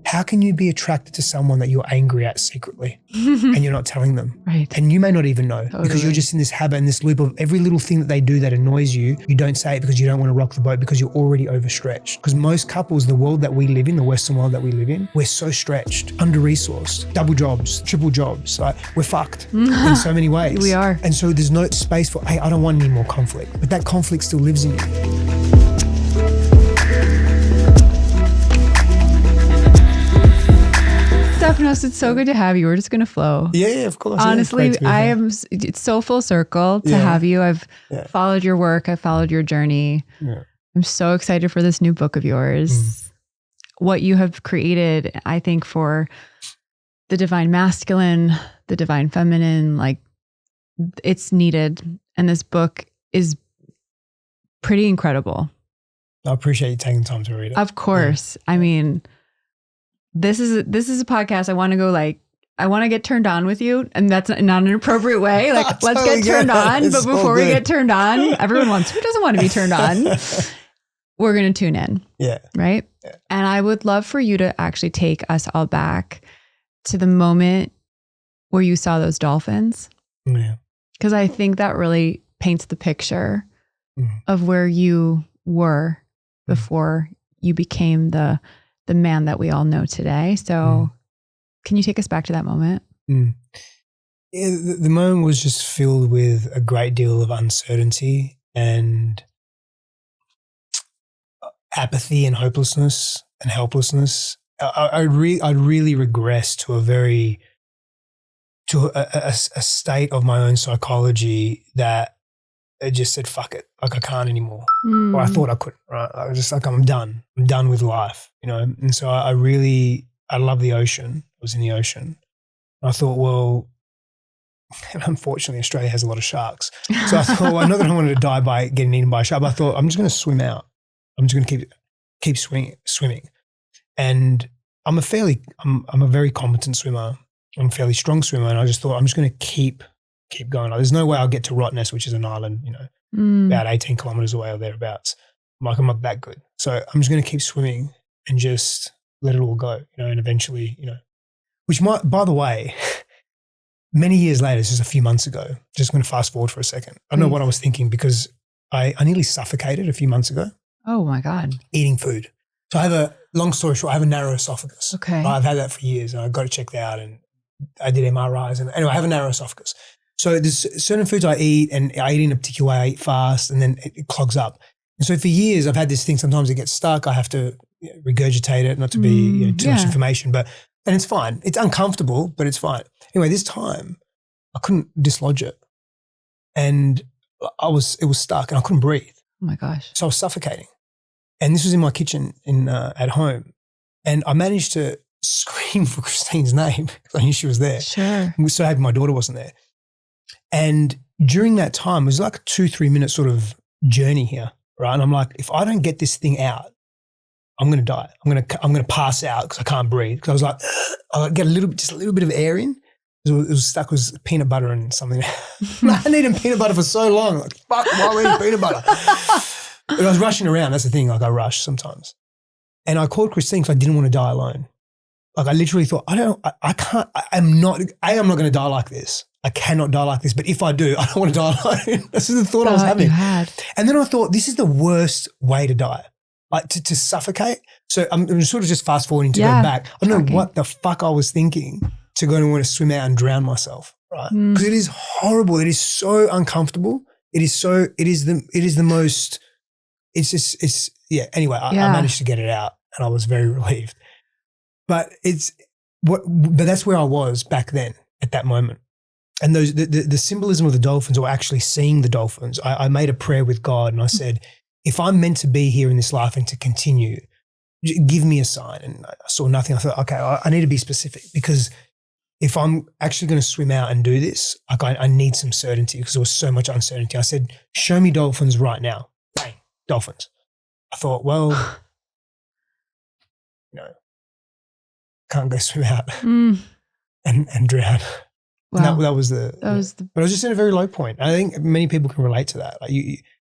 how can you be attracted to someone that you're angry at secretly and you're not telling them? Right. And you may not even know because you're just in this habit and this loop of every little thing that they do that annoys you, you don't say it because you don't want to rock the boat because you're already overstretched. Because most couples, the world that we live in, the Western world that we live in, we're so stretched, under-resourced, double jobs, triple jobs. Like we're fucked in so many ways. We are. And so there's no space for, hey, I don't want any more conflict. But that conflict still lives in you. Stefanos, it's so good to have you. We're just going to flow. Yeah, of course. Honestly, it's so full circle to have you. I've followed your work. I've followed your journey. Yeah. I'm so excited for this new book of yours. What you have created, I think, for the divine masculine, the divine feminine, like it's needed. And this book is pretty incredible. I appreciate you taking the time to read it. Of course. Yeah. I mean, this is a podcast. I want to go I want to get turned on with you. And that's not in an appropriate way. Like, let's get turned on. But before we get turned on, who doesn't want to be turned on? We're going to tune in. Yeah. Right. Yeah. And I would love for you to actually take us all back to the moment where you saw those dolphins. Yeah. Because I think that really paints the picture of where you were before you became the man that we all know today. So can you take us back to that moment? Yeah, the moment was just filled with a great deal of uncertainty and apathy and hopelessness and helplessness. I'd really regress to a state of my own psychology that it just said, fuck it. Like I can't anymore. Or I thought I couldn't, right? I was just like, I'm done. I'm done with life, you know? And so I love the ocean. I was in the ocean. And I thought, well, unfortunately Australia has a lot of sharks. So I thought, well, not that I wanted to die by getting eaten by a shark, but I thought I'm just going to swim out. I'm just going to keep swimming. And I'm a very competent swimmer. I'm a fairly strong swimmer. And I just thought I'm just going to keep going. Like, there's no way I'll get to Rottnest, which is an island, you know, about 18 kilometers away or thereabouts. I'm not that good. So I'm just going to keep swimming and just let it all go, you know, and eventually, you know, which might, by the way, many years later, this is a few months ago, just going to fast forward for a second. I don't know what I was thinking because I nearly suffocated a few months ago. Oh my God. Eating food. So long story short, I have a narrow esophagus. Okay. I've had that for years and I got it checked out and I did MRIs and anyway, I have a narrow esophagus. So there's certain foods I eat and I eat in a particular way, I eat fast and then it clogs up. And so for years I've had this thing, sometimes it gets stuck. I have to regurgitate it, not to be too much information, and it's fine. It's uncomfortable, but it's fine. Anyway, this time I couldn't dislodge it and it was stuck and I couldn't breathe. Oh my gosh. So I was suffocating. And this was in my kitchen at home. And I managed to scream for Christine's name because I knew she was there. Sure. I was so happy my daughter wasn't there. And during that time, it was like a 2-3 minute sort of journey here, right? And I'm like, if I don't get this thing out, I'm going to die. I'm going to pass out because I can't breathe. Because I was like, I get just a little bit of air in. It was stuck with peanut butter and something. I hadn't eaten peanut butter for so long. Like, fuck, why am I eating peanut butter? But I was rushing around. That's the thing. Like I rush sometimes. And I called Christine because I didn't want to die alone. Like I literally thought, I'm not going to die like this. I cannot die like this. But if I do, I don't want to die alone. This is the thought I was having. And then I thought, this is the worst way to die. Like to suffocate. So I'm sort of just fast forwarding to go back. I don't know what the fuck I was thinking to go and want to swim out and drown myself. Right. Because it is horrible. It is so uncomfortable. Anyway, I managed to get it out and I was very relieved. But but that's where I was back then at that moment. And the symbolism of the dolphins, or actually seeing the dolphins, I made a prayer with God and I said, if I'm meant to be here in this life and to continue, give me a sign. And I saw nothing. I thought, okay, I need to be specific because if I'm actually going to swim out and do this, like I need some certainty because there was so much uncertainty. I said, show me dolphins right now. Bang, dolphins. I thought, well, can't go swim out and drown. Wow. And that was but I was just at a very low point. I think many people can relate to that. Like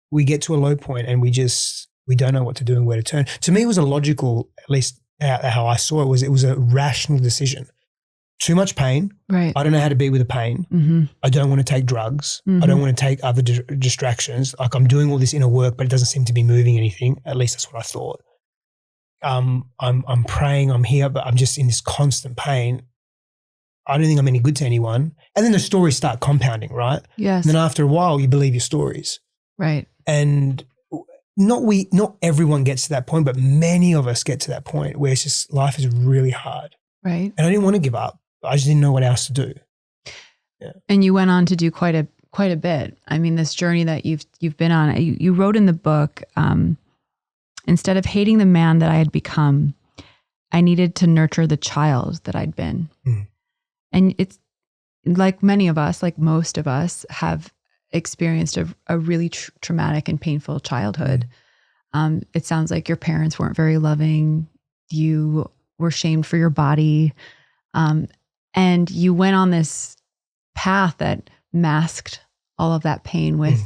we get to a low point and we don't know what to do and where to turn. To me, it was a logical, at least how I saw it was a rational decision. Too much pain. Right. I don't know how to be with the pain. Mm-hmm. I don't want to take drugs. Mm-hmm. I don't want to take other distractions. Like I'm doing all this inner work, but it doesn't seem to be moving anything. At least that's what I thought. I'm praying, I'm here, but I'm just in this constant pain. I don't think I'm any good to anyone. And then the stories start compounding, right? Yes. And then after a while, you believe your stories. Right. And not everyone gets to that point, but many of us get to that point where it's just life is really hard. Right. And I didn't want to give up. I just didn't know what else to do. Yeah. And you went on to do quite a bit. I mean, this journey that you've been on. You wrote in the book, instead of hating the man that I had become, I needed to nurture the child that I'd been. Mm. And it's like many of us, like most of us, have experienced a really traumatic and painful childhood. Mm. It sounds like your parents weren't very loving. You were shamed for your body. And you went on this path that masked all of that pain with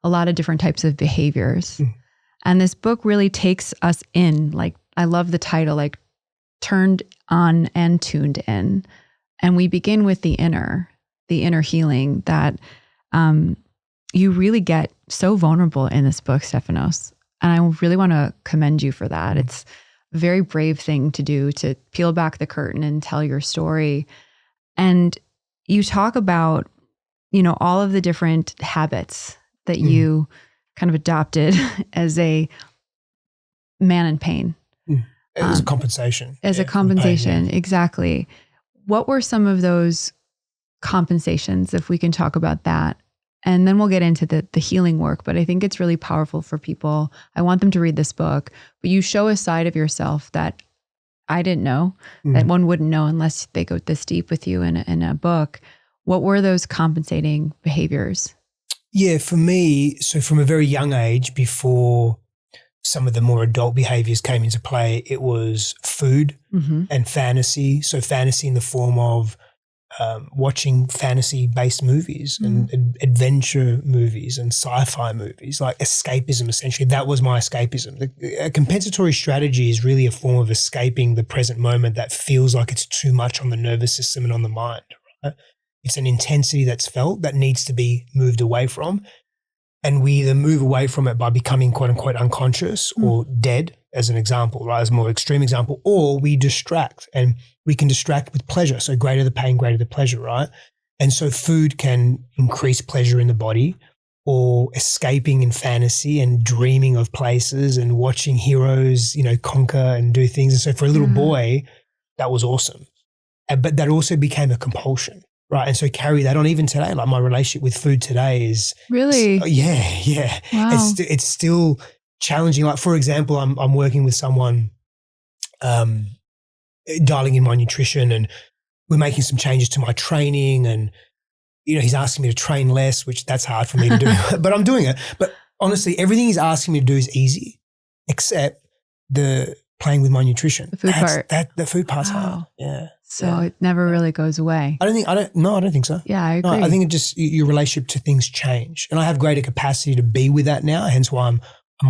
a lot of different types of behaviors. Mm. And this book really takes us in. Like, I love the title, like Turned On and Tuned In. And we begin with the inner healing that you really get so vulnerable in this book, Stefanos. And I really want to commend you for that. It's a very brave thing to do, to peel back the curtain and tell your story. And you talk about, all of the different habits that you kind of adopted as a man in pain. As a compensation. As a compensation, pain, exactly. What were some of those compensations, if we can talk about that? And then we'll get into the healing work. But I think it's really powerful for people. I want them to read this book. But you show a side of yourself that I didn't know, that one wouldn't know unless they go this deep with you in a book. What were those compensating behaviors? Yeah, for me, so from a very young age, before some of the more adult behaviors came into play, it was food and fantasy. So fantasy in the form of watching fantasy-based movies and adventure movies and sci-fi movies, like escapism, essentially. That was my escapism. A compensatory strategy is really a form of escaping the present moment that feels like it's too much on the nervous system and on the mind, right? It's an intensity that's felt that needs to be moved away from. And we either move away from it by becoming quote unquote unconscious or dead, as an example, right? As a more extreme example, or we distract, and we can distract with pleasure. So greater the pain, greater the pleasure, right? And so food can increase pleasure in the body, or escaping in fantasy and dreaming of places and watching heroes, conquer and do things. And so for a little boy, that was awesome. But that also became a compulsion. Right. And so carry that on even today. Like my relationship with food today is really, yeah. Wow. It's still challenging. Like, for example, I'm working with someone, dialing in my nutrition, and we're making some changes to my training, and he's asking me to train less, which that's hard for me to do, but I'm doing it. But honestly, everything he's asking me to do is easy, except the playing with my nutrition. The food part. The food part's hard. Yeah. So it never really goes away. I don't think so. Yeah, I agree. No, I think it just, your relationship to things change. And I have greater capacity to be with that now. Hence why I'm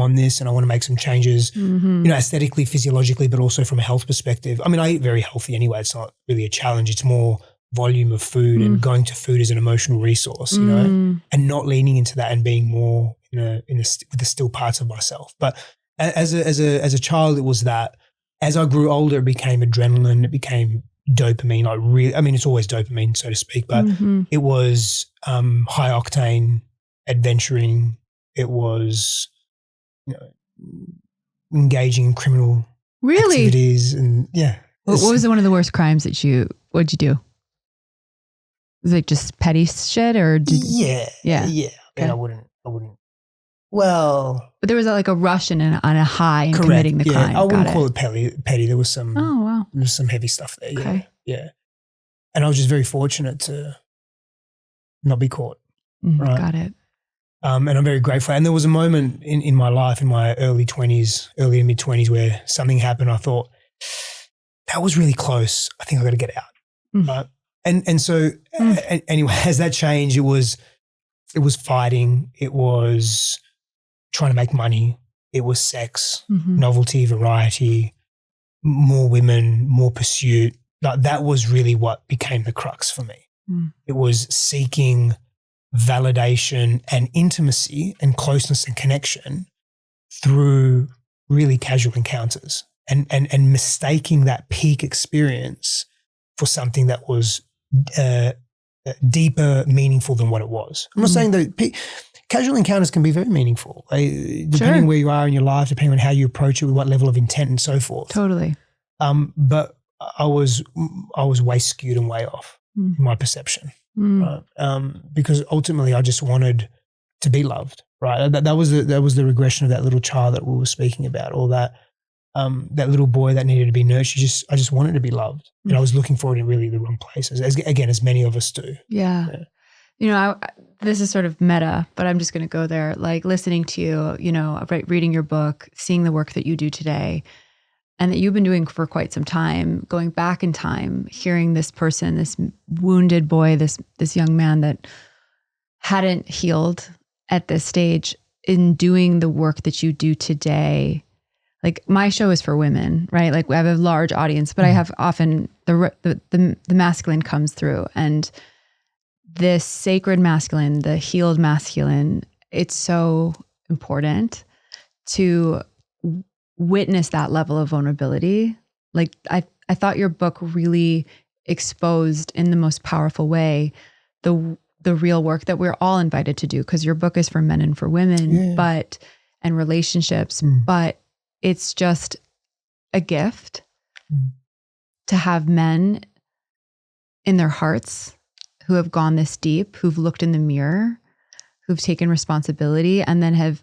on this, and I want to make some changes, aesthetically, physiologically, but also from a health perspective. I mean, I eat very healthy anyway. It's not really a challenge. It's more volume of food and going to food as an emotional resource, and not leaning into that and being more with the still parts of myself. But as a child, it was that. As I grew older, it became adrenaline. It became dopamine. It's always dopamine, so to speak, but it was high octane adventuring. It was engaging in criminal activities, and What was one of the worst crimes what'd you do? Was it just petty shit, or yeah. Okay. And I wouldn't. Well, but there was like a rush and on a high in correct, committing the crime. I wouldn't call it petty. There was some. Oh wow. There was some heavy stuff there. Okay. Yeah. And I was just very fortunate to not be caught. Right. Got it. And I'm very grateful. And there was a moment in my life, in my early and mid 20s, where something happened. I thought, that was really close. I think I got to get out. Right. And so anyway, as that changed, it was fighting. It was trying to make money. It was sex, novelty, variety, more women, more pursuit. Like that was really what became the crux for me. It was seeking validation and intimacy and closeness and connection through really casual encounters and mistaking that peak experience for something that was deeper, meaningful than what it was. I'm not saying that casual encounters can be very meaningful, depending on where you are in your life, depending on how you approach it, with what level of intent and so forth. Totally. But I was way skewed and way off in my perception, right? Because ultimately I just wanted to be loved, right? That was the regression of that little child that we were speaking about, or that little boy that needed to be nurtured. I just wanted to be loved, and I was looking for it in really the wrong places, as many of us do. Yeah. You know, this is sort of meta, but I'm just going to go there. Like listening to you, you know, reading your book, seeing the work that you do today, and that you've been doing for quite some time, going back in time, hearing this person, this wounded boy, this young man that hadn't healed at this stage, in doing the work that you do today. Like my show is for women, right? Like we have a large audience, but I have often the masculine comes through, and this sacred masculine, the healed masculine, it's so important to witness that level of vulnerability. Like I thought your book really exposed in the most powerful way the real work that we're all invited to do, because your book is for men and for women, and relationships, but it's just a gift to have men in their hearts who have gone this deep, who've looked in the mirror, who've taken responsibility, and then have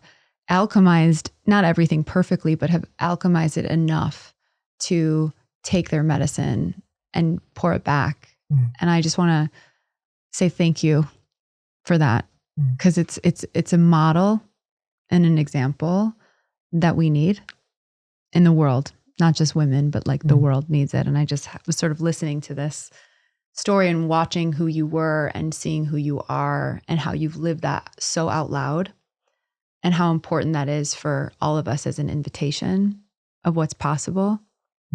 alchemized, not everything perfectly, but have alchemized it enough to take their medicine and pour it back. And I just want to say thank you for that, because it's a model and an example that we need in the world, not just women, but like the world needs it. And I just was sort of listening to this story and watching who you were and seeing who you are and how you've lived that so out loud, and how important that is for all of us as an invitation of what's possible.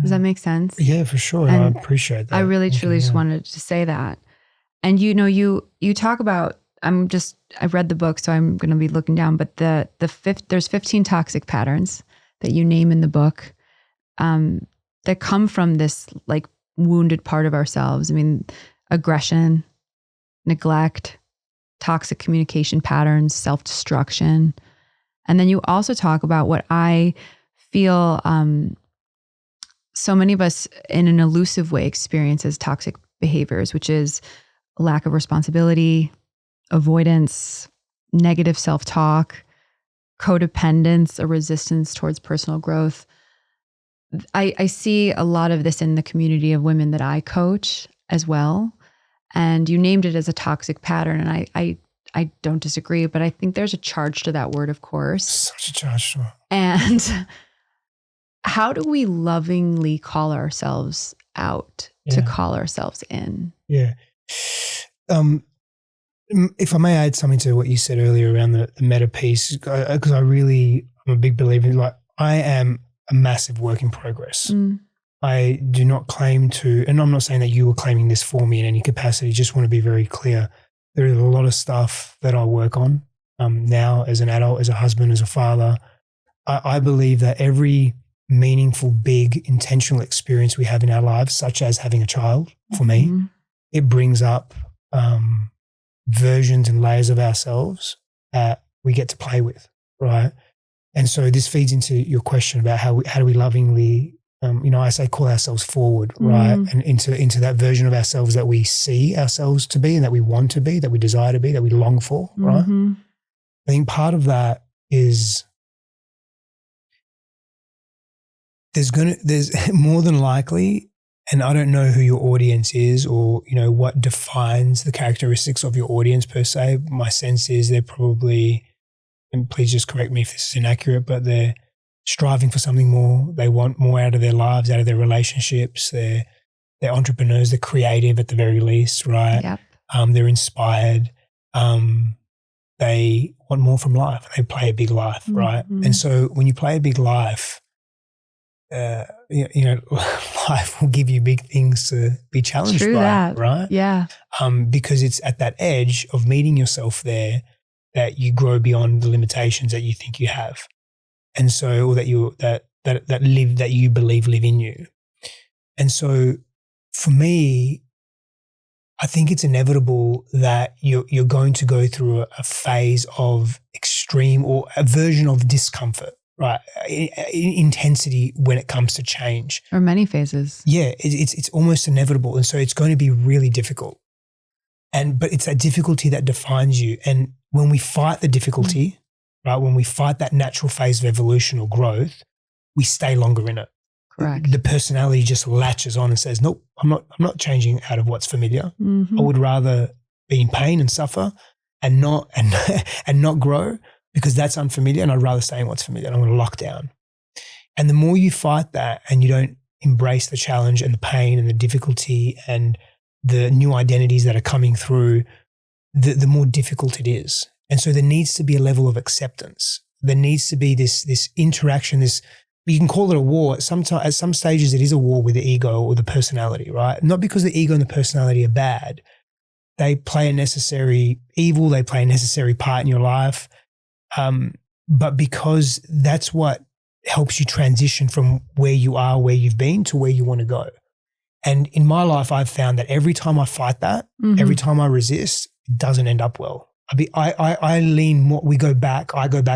Does that make sense? Yeah, for sure. And I appreciate that. I really, truly just wanted to say that. And you know, you talk about, I've read the book, so I'm going to be looking down, but there's 15 toxic patterns that you name in the book that come from this like wounded part of ourselves. I mean, aggression, neglect, toxic communication patterns, self-destruction. And then you also talk about what I feel so many of us in an elusive way experience as toxic behaviors, which is a lack of responsibility, avoidance, negative self-talk, codependence, a resistance towards personal growth. I see a lot of this in the community of women that I coach as well. And you named it as a toxic pattern. And I don't disagree, but I think there's a charge to that word, of course. Such a charge to it. And how do we lovingly call ourselves out to call ourselves in? Yeah. If I may add something to what you said earlier around the meta piece, because I'm a big believer in, like, I am a massive work in progress. I do not claim to, and I'm not saying that you were claiming this for me in any capacity, just want to be very clear. There is a lot of stuff that I work on now as an adult, as a husband, as a father. I believe that every meaningful, big, intentional experience we have in our lives, such as having a child, for me, it brings up versions and layers of ourselves that we get to play with, right? And so this feeds into your question about how do we lovingly, I say call ourselves forward, right? And into that version of ourselves that we see ourselves to be and that we want to be, that we desire to be, that we long for, right? I think part of that is there's more than likely, and I don't know who your audience is or, what defines the characteristics of your audience per se. My sense is they're probably, and please just correct me if this is inaccurate, but they're striving for something more. They want more out of their lives, out of their relationships. They're entrepreneurs. They're creative at the very least, right? Yep. They're inspired. They want more from life. They play a big life, right? And so when you play a big life, life will give you big things to be challenged True by, that. right? Yeah. Because it's at that edge of meeting yourself there that you grow beyond the limitations that you think you have, and so, or that you believe live in you. And so, for me, I think it's inevitable that you're going to go through a phase of extreme or a version of discomfort, right? Intensity when it comes to change. Or many phases. Yeah, it's almost inevitable. And so it's going to be really difficult. But it's that difficulty that defines you. And when we fight the difficulty, right, when we fight that natural phase of evolution or growth, we stay longer in it. Correct. The personality just latches on and says, nope, I'm not changing out of what's familiar. I would rather be in pain and suffer and not grow, because that's unfamiliar, and I'd rather stay in what's familiar, and I'm going to lock down. And the more you fight that and you don't embrace the challenge and the pain and the difficulty and the new identities that are coming through, the more difficult it is. And so there needs to be a level of acceptance. There needs to be this interaction, you can call it a war. At some stages, it is a war with the ego or the personality, right? Not because the ego and the personality are bad. They play a necessary evil. They play a necessary part in your life. But because that's what helps you transition from where you are, where you've been, to where you want to go. And in my life, I've found that every time I fight that, every time I resist, it doesn't end up well. I lean more, I go back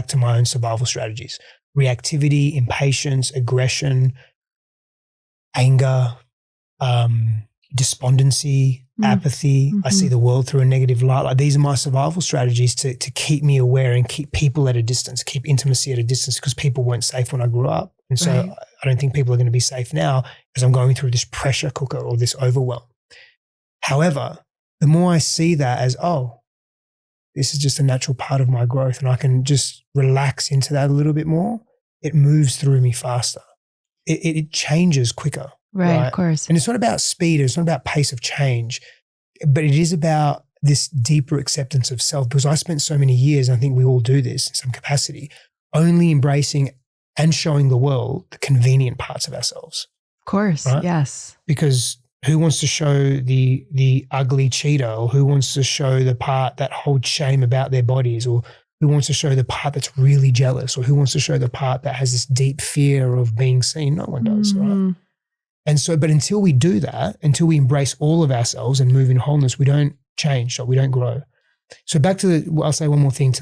to my own survival strategies. Reactivity, impatience, aggression, anger, despondency, apathy. I see the world through a negative light. Like, these are my survival strategies to keep me aware and keep people at a distance, keep intimacy at a distance, because people weren't safe when I grew up. And so I don't think people are going to be safe now as I'm going through this pressure cooker or this overwhelm. However, the more I see that as, this is just a natural part of my growth, and I can just relax into that a little bit more, it moves through me faster. It changes quicker. Right, of course. And it's not about speed, it's not about pace of change, but it is about this deeper acceptance of self, because I spent so many years, and I think we all do this in some capacity, only embracing and showing the world the convenient parts of ourselves. Of course, right? Yes. Because who wants to show the ugly cheater, or who wants to show the part that holds shame about their bodies, or who wants to show the part that's really jealous, or who wants to show the part that has this deep fear of being seen? No one does, right? And so, but until we do that, until we embrace all of ourselves and move in wholeness, we don't change, so we don't grow. So back to I'll say one more thing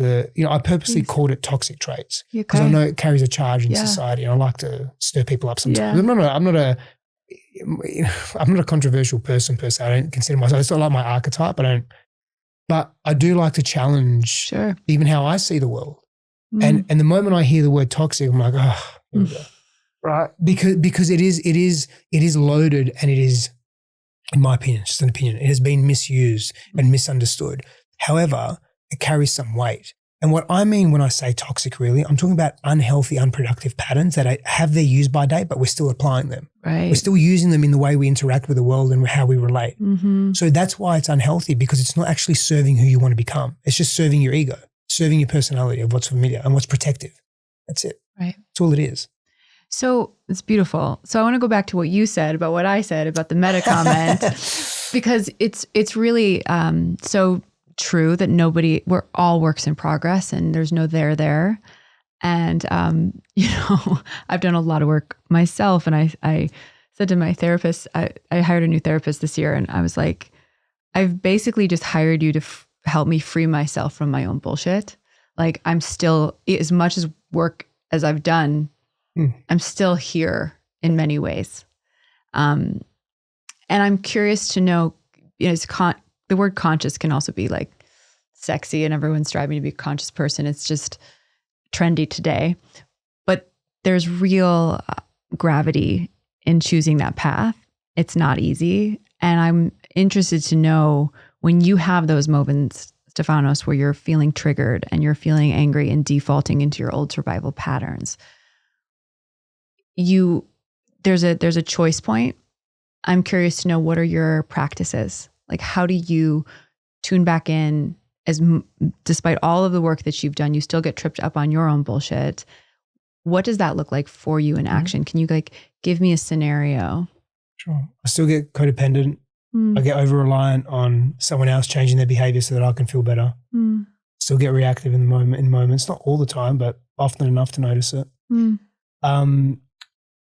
I purposely called it toxic traits, because I know it carries a charge in society, and I like to stir people up sometimes. Yeah. I'm not a controversial person per se. I don't consider myself, it's not like my archetype. But I do like to challenge even how I see the world. And the moment I hear the word toxic, I'm like, here we go. Right? Because it is loaded, and it is, in my opinion, just an opinion, it has been misused and misunderstood. However, it carries some weight. And what I mean when I say toxic, really, I'm talking about unhealthy, unproductive patterns that have their use-by date, but we're still applying them. Right. We're still using them in the way we interact with the world and how we relate. So that's why it's unhealthy, because it's not actually serving who you want to become. It's just serving your ego, serving your personality of what's familiar and what's protective. That's it. Right. That's all it is. So it's beautiful. So I want to go back to what you said about what I said about the meta comment, because it's really so true that we're all works in progress, and there's no there. And, I've done a lot of work myself, and I said to my therapist, I hired a new therapist this year, and I was like, I've basically just hired you to help me free myself from my own bullshit. Like, I'm still, as much as work as I've done, I'm still here in many ways. And I'm curious to know, the word conscious can also be like sexy, and everyone's striving to be a conscious person. It's just trendy today, but there's real gravity in choosing that path. It's not easy. And I'm interested to know, when you have those moments, Stefanos, where you're feeling triggered and you're feeling angry and defaulting into your old survival patterns, there's a choice point. I'm curious to know, what are your practices? Like, how do you tune back in, despite all of the work that you've done, you still get tripped up on your own bullshit. what does that look like for you in action? Can you like give me a scenario? Sure. I still get codependent. I get over-reliant on someone else changing their behavior so that I can feel better. Still get reactive in moments, not all the time, but often enough to notice it.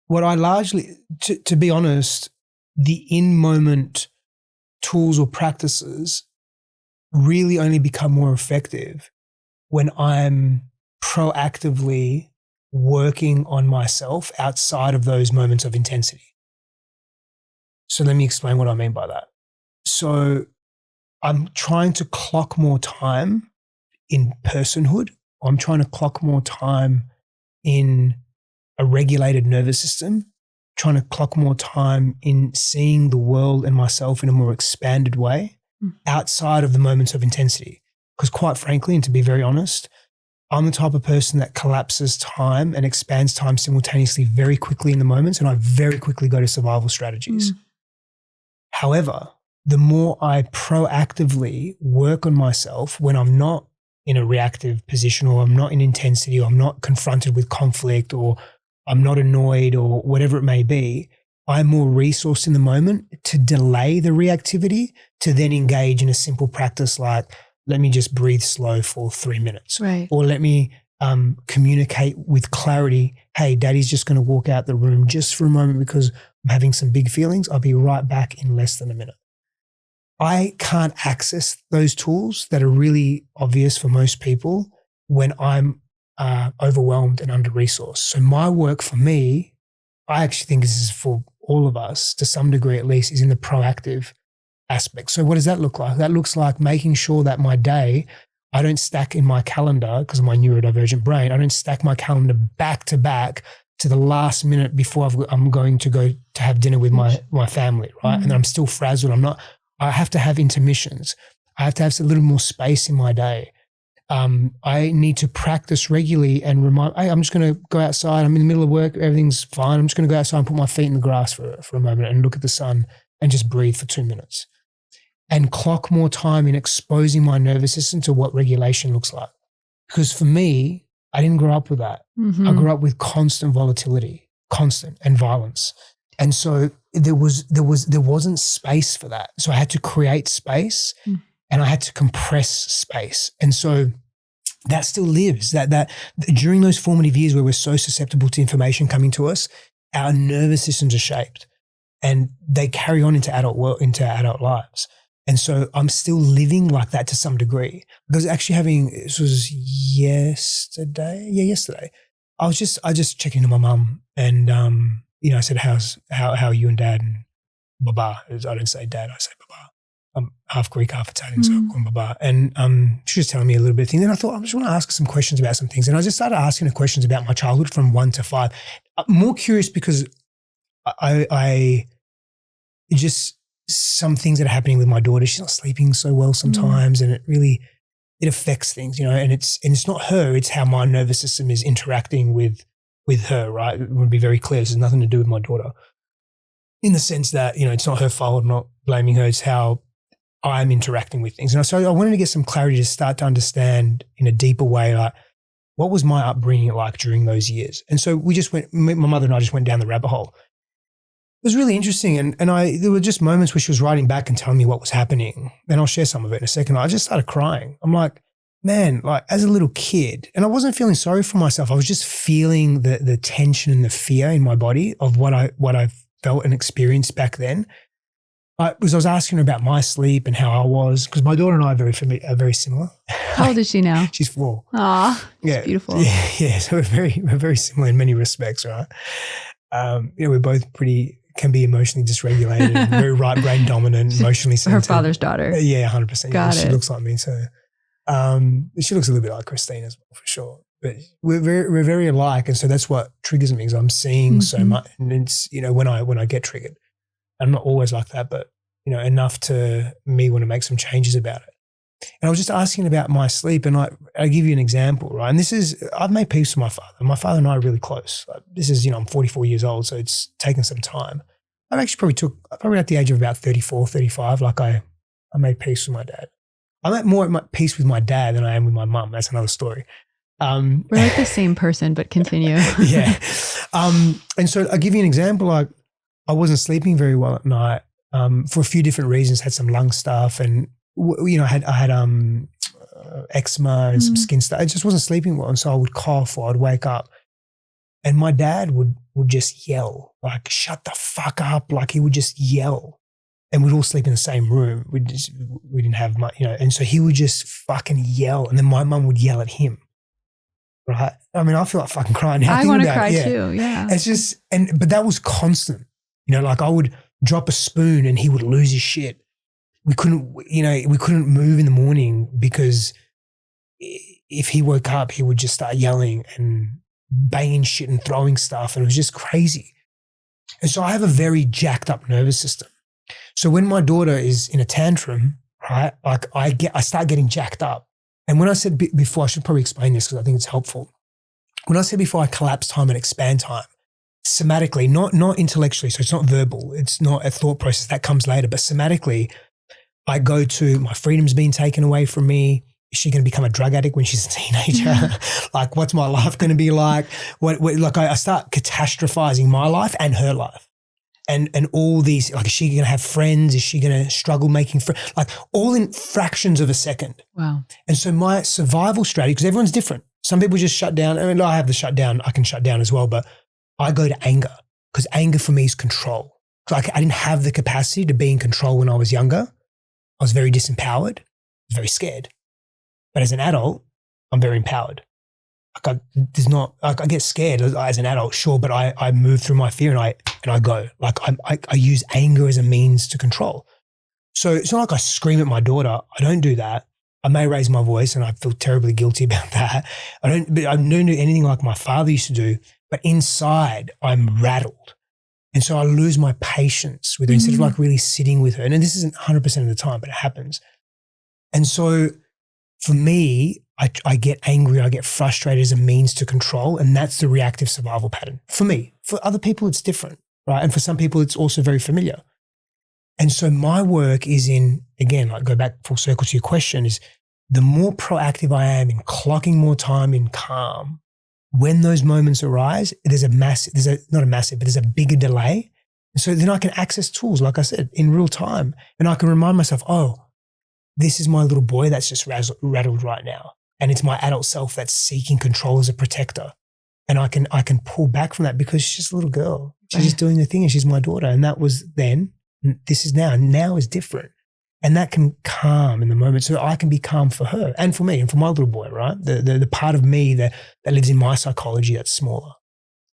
What I largely, to be honest, the in-moment tools or practices really only become more effective when I'm proactively working on myself outside of those moments of intensity. So let me explain what I mean by that. So I'm trying to clock more time in personhood. I'm trying to clock more time in a regulated nervous system, trying to clock more time in seeing the world and myself in a more expanded way outside of the moments of intensity. Because quite frankly, and to be very honest, I'm the type of person that collapses time and expands time simultaneously very quickly in the moments, and I very quickly go to survival strategies. However, the more I proactively work on myself when I'm not in a reactive position, or I'm not in intensity, or I'm not confronted with conflict, or I'm not annoyed, or whatever it may be, I'm more resourced in the moment to delay the reactivity to then engage in a simple practice like, let me just breathe slow for 3 minutes. Right. Or let me communicate with clarity. Hey, daddy's just going to walk out the room just for a moment because I'm having some big feelings. I'll be right back in less than a minute. I can't access those tools that are really obvious for most people when I'm overwhelmed and under-resourced. So my work for me, I actually think this is for all of us to some degree at least, is in the proactive aspect. So what does that look like? That looks like making sure that my day, I don't stack in my calendar because of my neurodivergent brain. I don't stack my calendar back to back to the last minute before I'm going to go to have dinner with my family, right? And then I'm still frazzled. I have to have intermissions. I have to have a little more space in my day. I need to practice regularly and remind, hey, I'm just going to go outside. I'm in the middle of work. Everything's fine. I'm just going to go outside and put my feet in the grass for a moment and look at the sun and just breathe for 2 minutes. And clock more time in exposing my nervous system to what regulation looks like. Because for me, I didn't grow up with that. I grew up with constant volatility, constant and violence. And so there wasn't space for that. So I had to create space and I had to compress space. And so that still lives. That during those formative years where we're so susceptible to information coming to us, our nervous systems are shaped and they carry on into adult lives. And so I'm still living like that to some degree. Because actually this was yesterday. Yeah, yesterday. I just checked into my mum and I said, how are you and dad? And Baba. I don't say dad, I say Baba. I'm half Greek, half Italian, so I call him Baba. And she was telling me a little bit of things. And I thought, I just want to ask her some questions about some things. And I just started asking her questions about my childhood from 1 to 5. I'm more curious because I just some things that are happening with my daughter. She's not sleeping so well sometimes, and it affects things, and it's not her, it's how my nervous system is interacting with her, right? It would be very clear. This has nothing to do with my daughter in the sense that, it's not her fault. I'm not blaming her. It's how I'm interacting with things. And so I wanted to get some clarity to start to understand in a deeper way, like, what was my upbringing like during those years? And so my mother and I just went down the rabbit hole. It was really interesting. And there were just moments where she was writing back and telling me what was happening. And I'll share some of it in a second. I just started crying. I'm like, man, like as a little kid, and I wasn't feeling sorry for myself. I was just feeling the tension and the fear in my body of what I felt and experienced back then. Because I was asking her about my sleep and how I was, because my daughter and I are very similar. How old is she now? She's 4. Aw, yeah, beautiful. Yeah. So we're very similar in many respects, right? We're both can be emotionally dysregulated, very right brain dominant, emotionally sensitive. Her father's daughter. Yeah, 100%. Got it. She looks like me, so she looks a little bit like Christine as well, for sure. But we're very alike, and so that's what triggers me, because I'm seeing so much, and it's when I get triggered. I'm not always like that, but enough to me want to make some changes about it. And I was just asking about my sleep, and I'll give you an example, right? And this is, I've made peace with my father. My father and I are really close. This is, I'm 44 years old, so it's taken some time. I've actually probably at the age of about 34, 35, like I made peace with my dad. I'm more at peace with my dad than I am with my mum. That's another story. We're like the same person, but continue. Yeah. And so I'll give you an example. Like I wasn't sleeping very well at night for a few different reasons, had some lung stuff and, I had eczema and some skin stuff. I just wasn't sleeping well. And so I would cough or I'd wake up and my dad would just yell, like, shut the fuck up. Like he would just yell. And we'd all sleep in the same room. We didn't have much, and so he would just fucking yell. And then my mum would yell at him. Right. I mean, I feel like fucking crying now. I want to cry too. Yeah. It's just, but that was constant, like I would drop a spoon and he would lose his shit. We couldn't move in the morning because if he woke up, he would just start yelling and banging shit and throwing stuff. And it was just crazy. And so I have a very jacked up nervous system. So when my daughter is in a tantrum, right, like I start getting jacked up. And when I said before, I should probably explain this because I think it's helpful. When I said before I collapse time and expand time, somatically, not intellectually, so it's not verbal, it's not a thought process, that comes later, but somatically, I go to my freedom's being taken away from me. Is she going to become a drug addict when she's a teenager? Like, what's my life going to be like? Like I start catastrophizing my life and her life. And all these, like, is she going to have friends? Is she going to struggle making friends? Like all in fractions of a second. Wow. And so my survival strategy, because everyone's different. Some people just shut down. I mean, I have the shutdown. I can shut down as well, but I go to anger because anger for me is control. Like I didn't have the capacity to be in control when I was younger. I was very disempowered, very scared. But as an adult, I'm very empowered. Like I get scared as an adult, sure, but I move through my fear and I go. Like I use anger as a means to control. So it's not like I scream at my daughter. I don't do that. I may raise my voice and I feel terribly guilty about that. I don't do anything like my father used to do, but inside I'm rattled. And so I lose my patience with her instead of like really sitting with her. And this isn't 100% of the time, but it happens. And so for me, I get angry, I get frustrated as a means to control, and that's the reactive survival pattern. For me, for other people, it's different, right? And for some people, it's also very familiar. And so my work is in, again, like go back full circle to your question, is the more proactive I am in clocking more time in calm, when those moments arise, there's a bigger delay. And so then I can access tools, like I said, in real time. And I can remind myself, oh, this is my little boy that's just rattled right now. And it's my adult self that's seeking control as a protector. And I can pull back from that because she's just a little girl. She's just doing the thing and she's my daughter. And that was then, this is now. And now is different. And that can calm in the moment. So I can be calm for her and for me and for my little boy, right? The part of me that lives in my psychology that's smaller.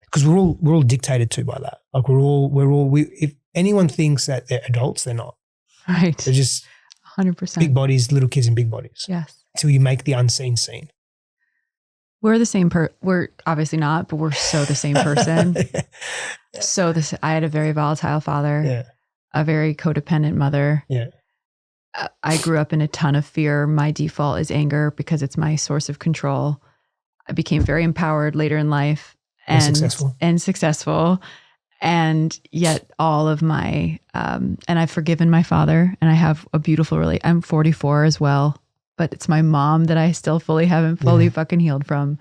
Because we're all dictated to by that. Like if anyone thinks that they're adults, they're not. Right. They're just 100%. Big bodies, little kids in big bodies. Yes. Until you make the unseen seen. We're the same we're obviously not, but we're so the same person. Yeah. So I had a very volatile father, a very codependent mother. Yeah. I grew up in a ton of fear. My default is anger because it's my source of control. I became very empowered later in life and successful. And yet all of my, and I've forgiven my father and I have a beautiful I'm 44 as well, but it's my mom that I still haven't fully fucking healed from.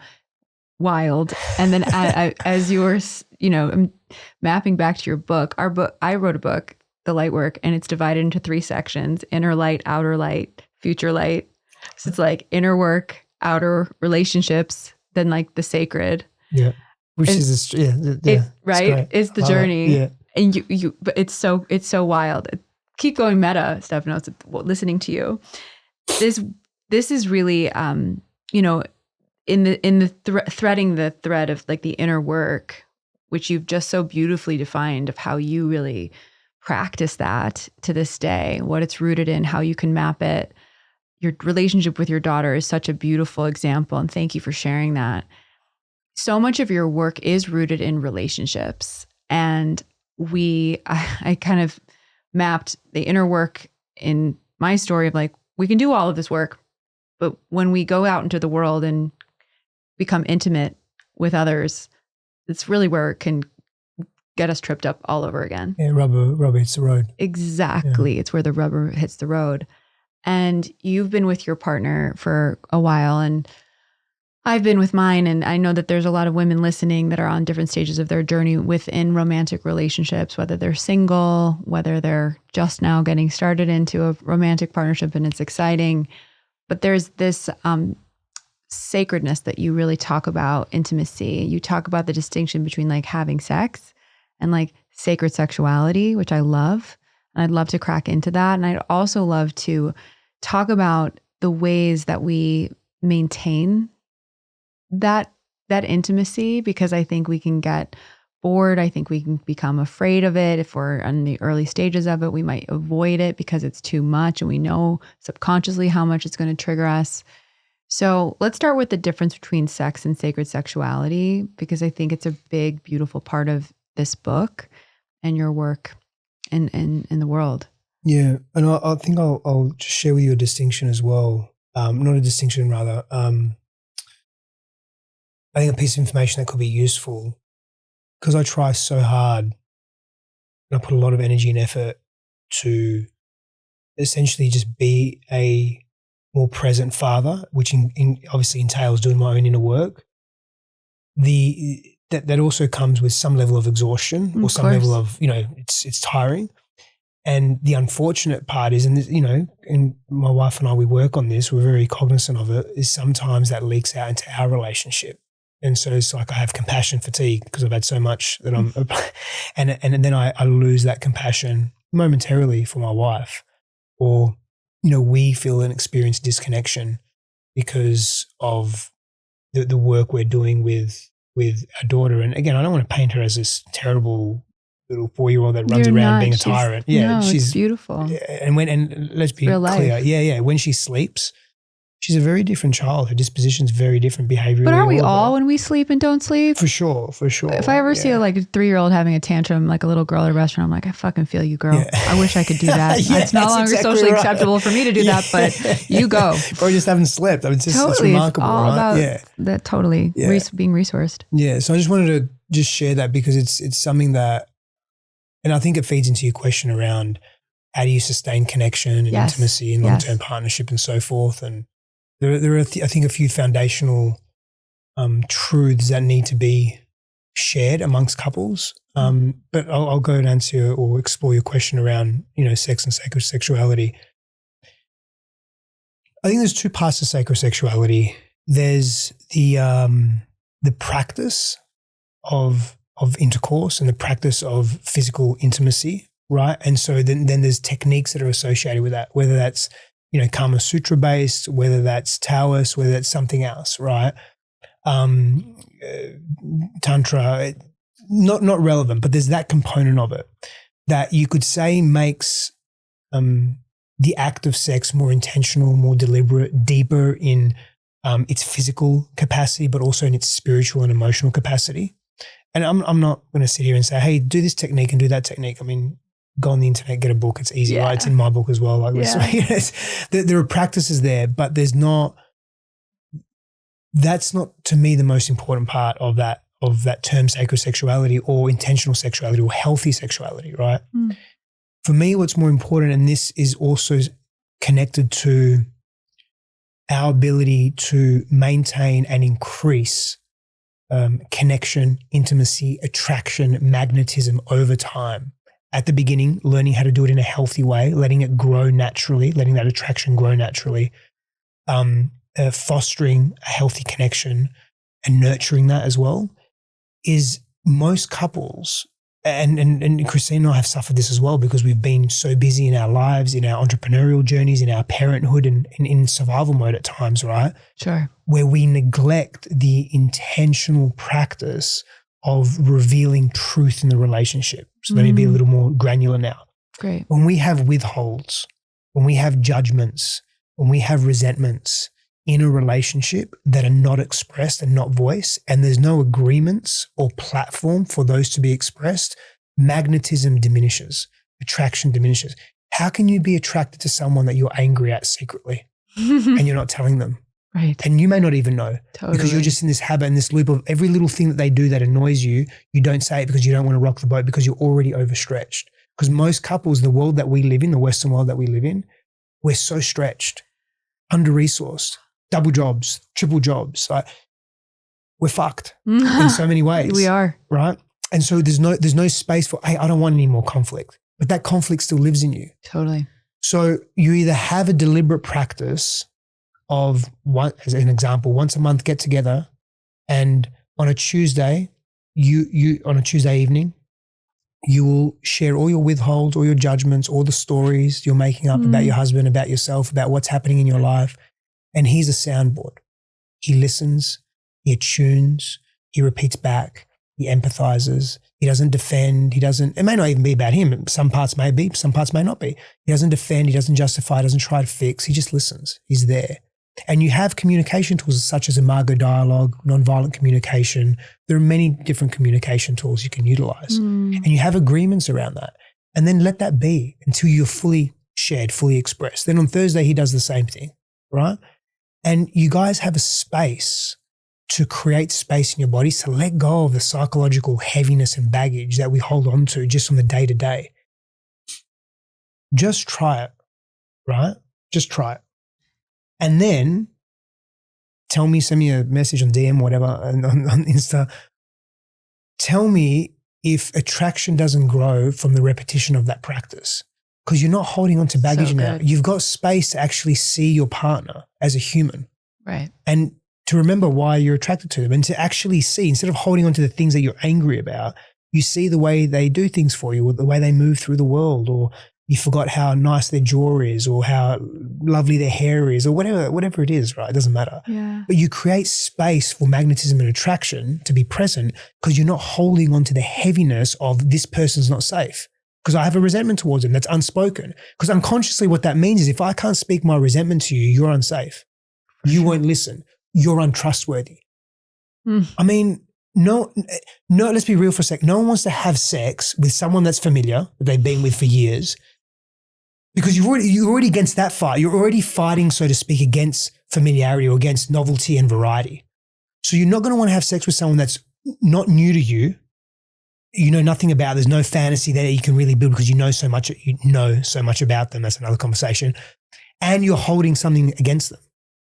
Wild. And then as you were, mapping back to your book, I wrote a book, The Light Work, and it's divided into 3 sections: inner light, outer light, future light. So it's like inner work, outer relationships, then like the sacred. Yeah. Which is right? It's the journey. Yeah. And you but it's so wild. Keep going meta, Stefanos, listening to you. This is really in the threading the thread of like the inner work, which you've just so beautifully defined of how you really practice that to this day, what it's rooted in, how you can map it. Your relationship with your daughter is such a beautiful example. And thank you for sharing that. So much of your work is rooted in relationships. And I kind of mapped the inner work in my story of like, we can do all of this work, but when we go out into the world and become intimate with others, it's really where it can get us tripped up all over again. Yeah, rubber hits the road. Exactly. Yeah. It's where the rubber hits the road. And you've been with your partner for a while, and I've been with mine, and I know that there's a lot of women listening that are on different stages of their journey within romantic relationships, whether they're single, whether they're just now getting started into a romantic partnership and it's exciting. But there's this sacredness that you really talk about, intimacy. You talk about the distinction between like having sex and like sacred sexuality, which I love. And I'd love to crack into that. And I'd also love to talk about the ways that we maintain that intimacy, because I think we can get bored. I think we can become afraid of it. If we're in the early stages of it, we might avoid it because it's too much and we know subconsciously how much it's going to trigger us. So let's start with the difference between sex and sacred sexuality, because I think it's a big, beautiful part of this book and your work in the world. Yeah. And I think I'll just share with you a distinction as well. Not a distinction, rather. I think a piece of information that could be useful, because I try so hard and I put a lot of energy and effort to essentially just be a more present father, which obviously entails doing my own inner work. That also comes with some level of exhaustion or some level of, it's tiring. And the unfortunate part is, and my wife and I, we work on this, we're very cognizant of it, is sometimes that leaks out into our relationship. And so it's like I have compassion fatigue because I've had so much that and then I lose that compassion momentarily for my wife, or, we feel and experience disconnection because of the work we're doing with our daughter. And again, I don't want to paint her as this terrible little 4-year-old that runs around being a tyrant. She's beautiful. And let's be clear. Yeah. When she sleeps, she's a very different child. Her disposition's very different behaviorally. But aren't we all when we sleep and don't sleep? For sure. If I ever see a 3-year-old having a tantrum like a little girl at a restaurant, I'm like, I fucking feel you, girl. Yeah. I wish I could do that. It's no longer socially acceptable for me to do that, but you go. Or just haven't slept. I mean, it's remarkable, it's all right? About that totally being resourced. Yeah. So I just wanted to just share that because it's something that, and I think it feeds into your question around how do you sustain connection and intimacy and long-term partnership and so forth. And there are, I think, a few foundational truths that need to be shared amongst couples. But I'll go and answer or explore your question around, sex and sacred sexuality. I think there's two parts to sacred sexuality. There's the practice of intercourse and the practice of physical intimacy, right? And so then there's techniques that are associated with that, whether that's Kama Sutra based, whether that's Taoist, whether that's something else, right? Tantra, not relevant, but there's that component of it that you could say makes the act of sex more intentional, more deliberate, deeper in its physical capacity, but also in its spiritual and emotional capacity. And I'm not going to sit here and say, hey, do this technique and do that technique. I mean, go on the internet, get a book. It's easy, right? It's in my book as well. There are practices there, but that's not to me the most important part of that term sacred sexuality or intentional sexuality or healthy sexuality, right? For me, what's more important, and this is also connected to our ability to maintain and increase connection, intimacy, attraction, magnetism over time. At the beginning, learning how to do it in a healthy way, letting it grow naturally, letting that attraction grow naturally, fostering a healthy connection and nurturing that as well, is most couples, and Christine and I have suffered this as well because we've been so busy in our lives, in our entrepreneurial journeys, in our parenthood and in survival mode at times, right? Sure. Where we neglect the intentional practice of revealing truth in the relationship. So let me be a little more granular now. Great. When we have withholds, when we have judgments, when we have resentments in a relationship that are not expressed and not voiced, and there's no agreements or platform for those to be expressed, magnetism diminishes, attraction diminishes. How can you be attracted to someone that you're angry at secretly and you're not telling them? Right. And you may not even know because you're just in this habit and this loop of every little thing that they do that annoys you, you don't say it because you don't want to rock the boat because you're already overstretched. Because most couples, the world that we live in, the Western world that we live in, we're so stretched, under-resourced, double jobs, triple jobs. Like we're fucked in so many ways. We are. Right? And so there's no space for, hey, I don't want any more conflict. But that conflict still lives in you. Totally. So you either have a deliberate practice of, as an example, once a month get together, and on a Tuesday, you on a Tuesday evening, you will share all your withholds, all your judgments, all the stories you're making up about your husband, about yourself, about what's happening in your life. And he's a soundboard. He listens, he attunes, he repeats back, he empathizes, he doesn't defend, it may not even be about him. Some parts may be, some parts may not be. He doesn't defend, he doesn't justify, doesn't try to fix, he just listens. He's there. And you have communication tools such as imago dialogue, nonviolent communication. There are many different communication tools you can utilize. And you have agreements around that. And then let that be until you're fully shared, fully expressed. Then on Thursday, he does the same thing, right? And you guys have a space to create space in your bodies to let go of the psychological heaviness and baggage that we hold on to just on the day-to-day. Just try it, right? Just try it. And then tell me, send me a message on DM, whatever, and on Insta. Tell me if attraction doesn't grow from the repetition of that practice, because you're not holding on to baggage now. You've got space to actually see your partner as a human. Right. And to remember why you're attracted to them, and to actually see, instead of holding on to the things that you're angry about, you see the way they do things for you, or the way they move through the world, or you forgot how nice their jaw is, or how lovely their hair is, or whatever it is, right? It doesn't matter. Yeah. But you create space for magnetism and attraction to be present, because you're not holding on to the heaviness of this person's not safe. Because I have a resentment towards them that's unspoken. Because unconsciously what that means is, if I can't speak my resentment to you, you're unsafe. You won't listen. You're untrustworthy. I mean, no, let's be real for a sec. No one wants to have sex with someone that's familiar, that they've been with for years, because you're already against that fight. You're already fighting, so to speak, against familiarity or against novelty and variety. So you're not going to want to have sex with someone that's not new to you. You know nothing about. There's no fantasy there you can really build, because you know so much about them. That's another conversation. And you're holding something against them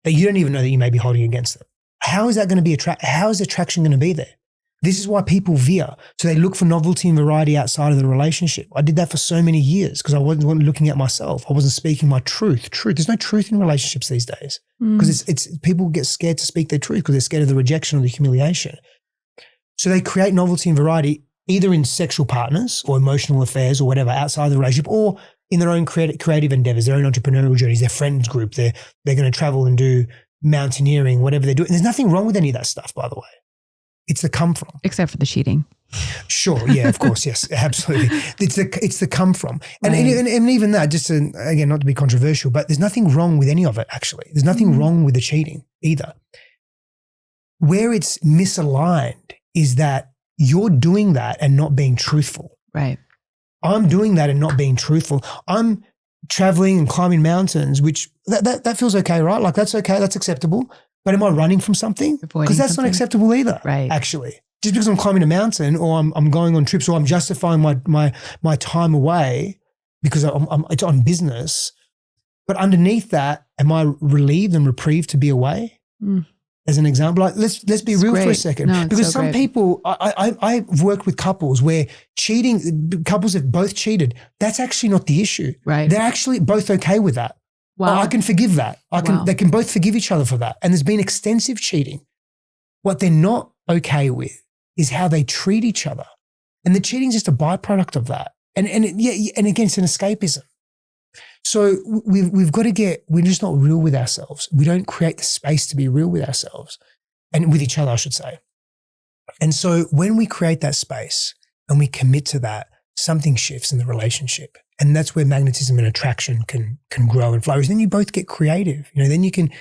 that you don't even know that you may be holding against them. How is that going to be how is attraction going to be there? This is why people veer. So they look for novelty and variety outside of the relationship. I did that for so many years because I wasn't looking at myself. I wasn't speaking my truth. There's no truth in relationships these days, because it's people get scared to speak their truth because they're scared of the rejection or the humiliation. So they create novelty and variety either in sexual partners or emotional affairs or whatever outside the relationship, or in their own creative endeavors, their own entrepreneurial journeys, their friends group. They're going to travel and do mountaineering, whatever they do. And there's nothing wrong with any of that stuff, by the way. It's the come from. Except for the cheating. Sure. Yeah, of course. Yes, absolutely. It's the come from. And, right. and even that, just to, again, not to be controversial, but there's nothing wrong with any of it, actually. There's nothing wrong with the cheating either. Where it's misaligned is that you're doing that and not being truthful. Right. I'm doing that and not being truthful. I'm traveling and climbing mountains, which that feels okay, right? Like that's okay, that's acceptable. But am I running from something? Because that's not acceptable either, right? Actually. Just because I'm climbing a mountain or I'm going on trips or I'm justifying my time away because it's on business. But underneath that, am I relieved and reprieved to be away? As an example, like let's be real for a second. No, because so some people, I've worked with couples where couples have both cheated. That's actually not the issue. Right. They're actually both okay with that. Wow. I can forgive that. They can both forgive each other for that. And there's been extensive cheating. What they're not okay with is how they treat each other. And the cheating is just a byproduct of that. And again, it's an escapism. So we've got to we're just not real with ourselves. We don't create the space to be real with ourselves and with each other, I should say. And so when we create that space and we commit to that, something shifts in the relationship. And that's where magnetism and attraction can grow and flourish. Then you both get creative. Then you can,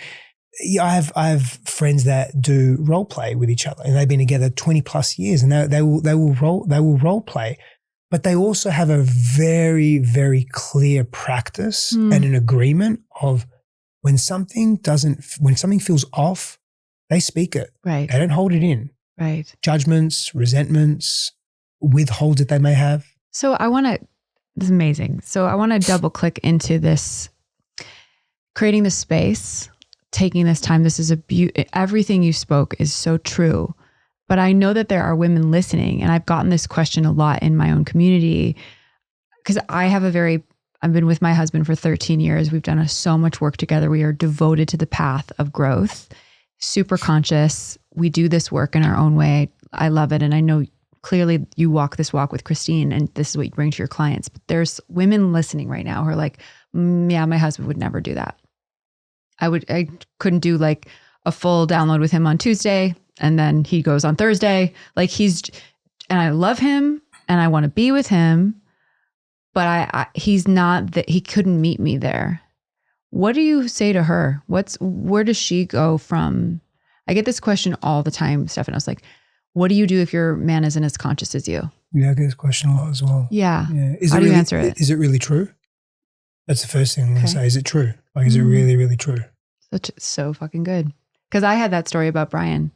I have friends that do role play with each other and they've been together 20 plus years and they will role play. But they also have a very, very clear practice and an agreement of when something feels off, they speak it. Right. They don't hold it in. Right. Judgments, resentments, withholds that they may have. So this is amazing. So I want to double click into this, creating the space taking this time. This is everything you spoke is so true. But I know that there are women listening, and I've gotten this question a lot in my own community because I've been with my husband for 13 years. We've done so much work together. We are devoted to the path of growth, super conscious. We do this work in our own way. I love it. And I know clearly you walk this walk with Christine, and this is what you bring to your clients. But there's women listening right now who are like, yeah, my husband would never do that. I couldn't do like a full download with him on Tuesday and then he goes on Thursday. Like and I love him and I want to be with him, but he's not that he couldn't meet me there. What do you say to her? Where does she go from? I get this question all the time, Stefanos. Like, what do you do if your man isn't as conscious as you? Yeah, I get this question a lot as well. Yeah. How do you answer it? Is it really true? That's the first thing I'm going to say. Is it true? Like, is it really, really true? So fucking good. Because I had that story about Brian.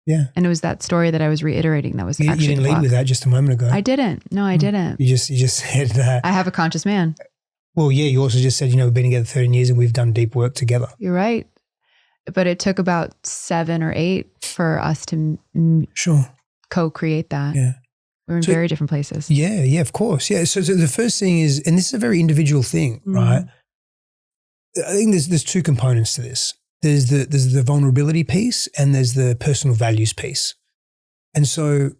Yeah. And it was that story that I was reiterating that was actually You didn't lead with that just a moment ago. I didn't. No, I didn't. You just said that. I have a conscious man. Well, yeah, you also just said, we've been together 13 years and we've done deep work together. You're right. But it took about 7 or 8 for us to co-create that. Yeah. We're in very different places. Yeah, of course. Yeah. So the first thing is, and this is a very individual thing, right? I think there's 2 components to this. There's the vulnerability piece and there's the personal values piece. And so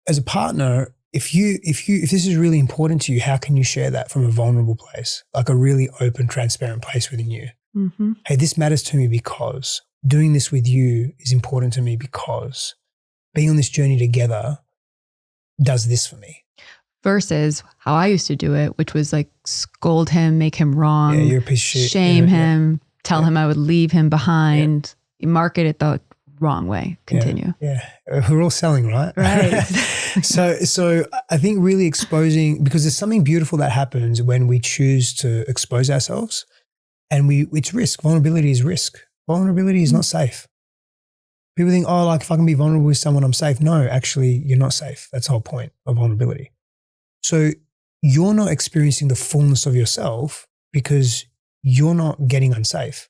as a partner, if this is really important to you, how can you share that from a vulnerable place, like a really open, transparent place within you? Mm-hmm. Hey, this matters to me because doing this with you is important to me because being on this journey together does this for me. Versus how I used to do it, which was like scold him, make him wrong, you're a piece of shit. Shame him, tell him I would leave him behind, market it the wrong way, continue. Yeah. We're all selling, right? Right. So I think really exposing, because there's something beautiful that happens when we choose to expose ourselves, and it's risk. Vulnerability is risk. Vulnerability is not safe. People think, like if I can be vulnerable with someone, I'm safe. No, actually you're not safe. That's the whole point of vulnerability. So you're not experiencing the fullness of yourself because you're not getting unsafe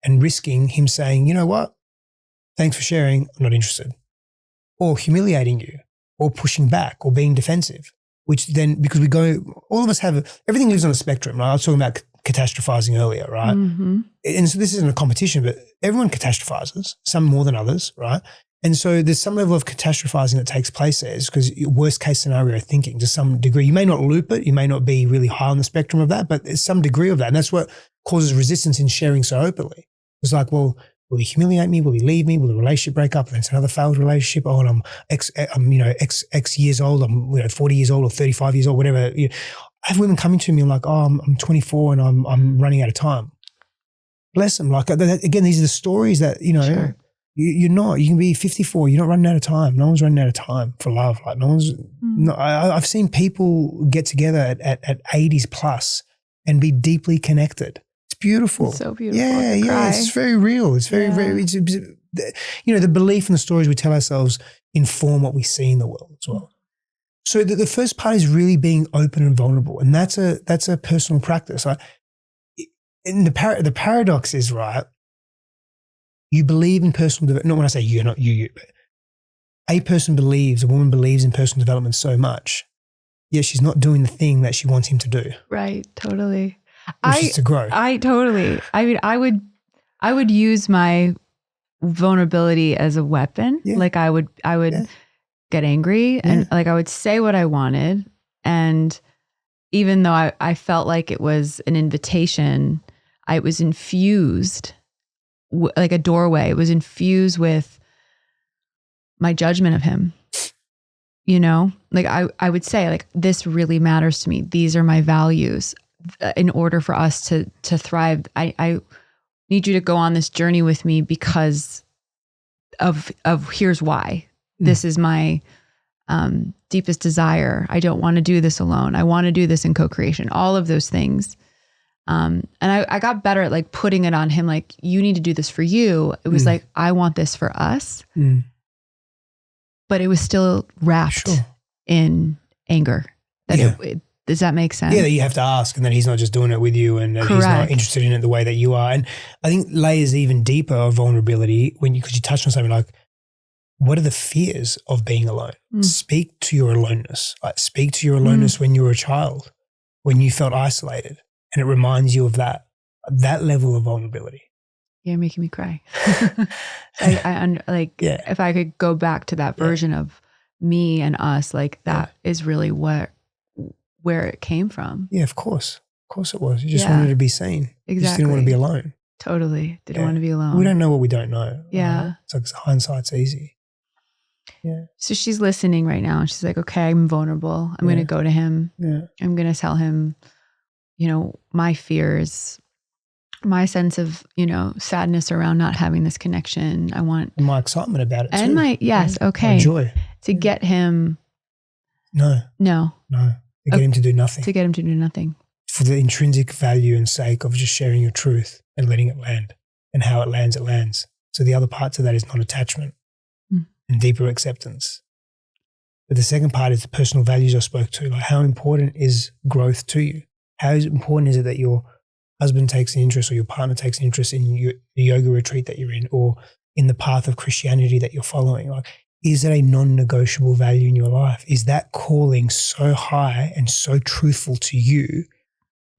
and risking him saying, you know what? Thanks for sharing. I'm not interested. Or humiliating you or pushing back or being defensive, which then, because all of us everything lives on a spectrum. Right? I was talking about catastrophizing earlier, right? Mm-hmm. And so this isn't a competition, but everyone catastrophizes, some more than others, right? And so there's some level of catastrophizing that takes place there because worst case scenario thinking to some degree. You may not loop it. You may not be really high on the spectrum of that, but there's some degree of that. And that's what causes resistance in sharing so openly. It's like, well, will he humiliate me? Will he leave me? Will the relationship break up? And it's another failed relationship. Oh, and I'm X years old. I'm 40 years old or 35 years old, whatever. I have women coming to me. I'm like, I'm 24 and I'm running out of time. Bless them. Like again, these are the stories that Sure. You're not. You can be 54. You're not running out of time. No one's running out of time for love. Like no one's. No, I've seen people get together at 80s plus and be deeply connected. It's beautiful. It's so beautiful. Yeah. It's very real. It's very, very. It's, the belief and the stories we tell ourselves inform what we see in the world as well. So the first part is really being open and vulnerable, and that's a personal practice. Right? And the paradox is, right, you believe in personal development. Not when I say you, not you, but a woman believes in personal development so much, yet she's not doing the thing that she wants him to do. Right, totally. Which is to grow. I mean, I would use my vulnerability as a weapon. Yeah. Like I would get angry and like I would say what I wanted. And even though I felt like it was an invitation, I was infused like a doorway. It was infused with my judgment of him. Like I would say like, this really matters to me. These are my values. In order for us to thrive, I need you to go on this journey with me because of here's why. This is my deepest desire. I don't want to do this alone. I want to do this in co-creation, all of those things. And I got better at like putting it on him. Like, you need to do this for you. It was like, I want this for us, but it was still wrapped in anger that Does that make sense? Yeah, that you have to ask, and that he's not just doing it with you, and that he's not interested in it the way that you are. And I think layers even deeper of vulnerability because you touched on something like, what are the fears of being alone? Speak to your aloneness. Like, speak to your aloneness when you were a child, when you felt isolated, and it reminds you of that level of vulnerability. You're making me cry. If I could go back to that version of me and us, like that is really where it came from. Yeah, of course. Of course it was. You just wanted to be seen. Exactly. You just didn't want to be alone. Totally. Didn't want to be alone. We don't know what we don't know. Yeah. Right? It's like hindsight's easy. Yeah. So she's listening right now and she's like, okay, I'm vulnerable. I'm going to go to him. Yeah. I'm going to tell him, my fears, my sense of, sadness around not having this connection. And my excitement about it too. And my joy. To get him. No. To get him to do nothing. To get him to do nothing. For the intrinsic value and sake of just sharing your truth and letting it land, and how it lands. So the other parts of that is non-attachment and deeper acceptance. But the second part is the personal values I spoke to. Like, how important is growth to you? How important is it that your husband takes an interest, or your partner takes an interest in the yoga retreat that you're in, or in the path of Christianity that you're following? Like, is it a non-negotiable value in your life? Is that calling so high and so truthful to you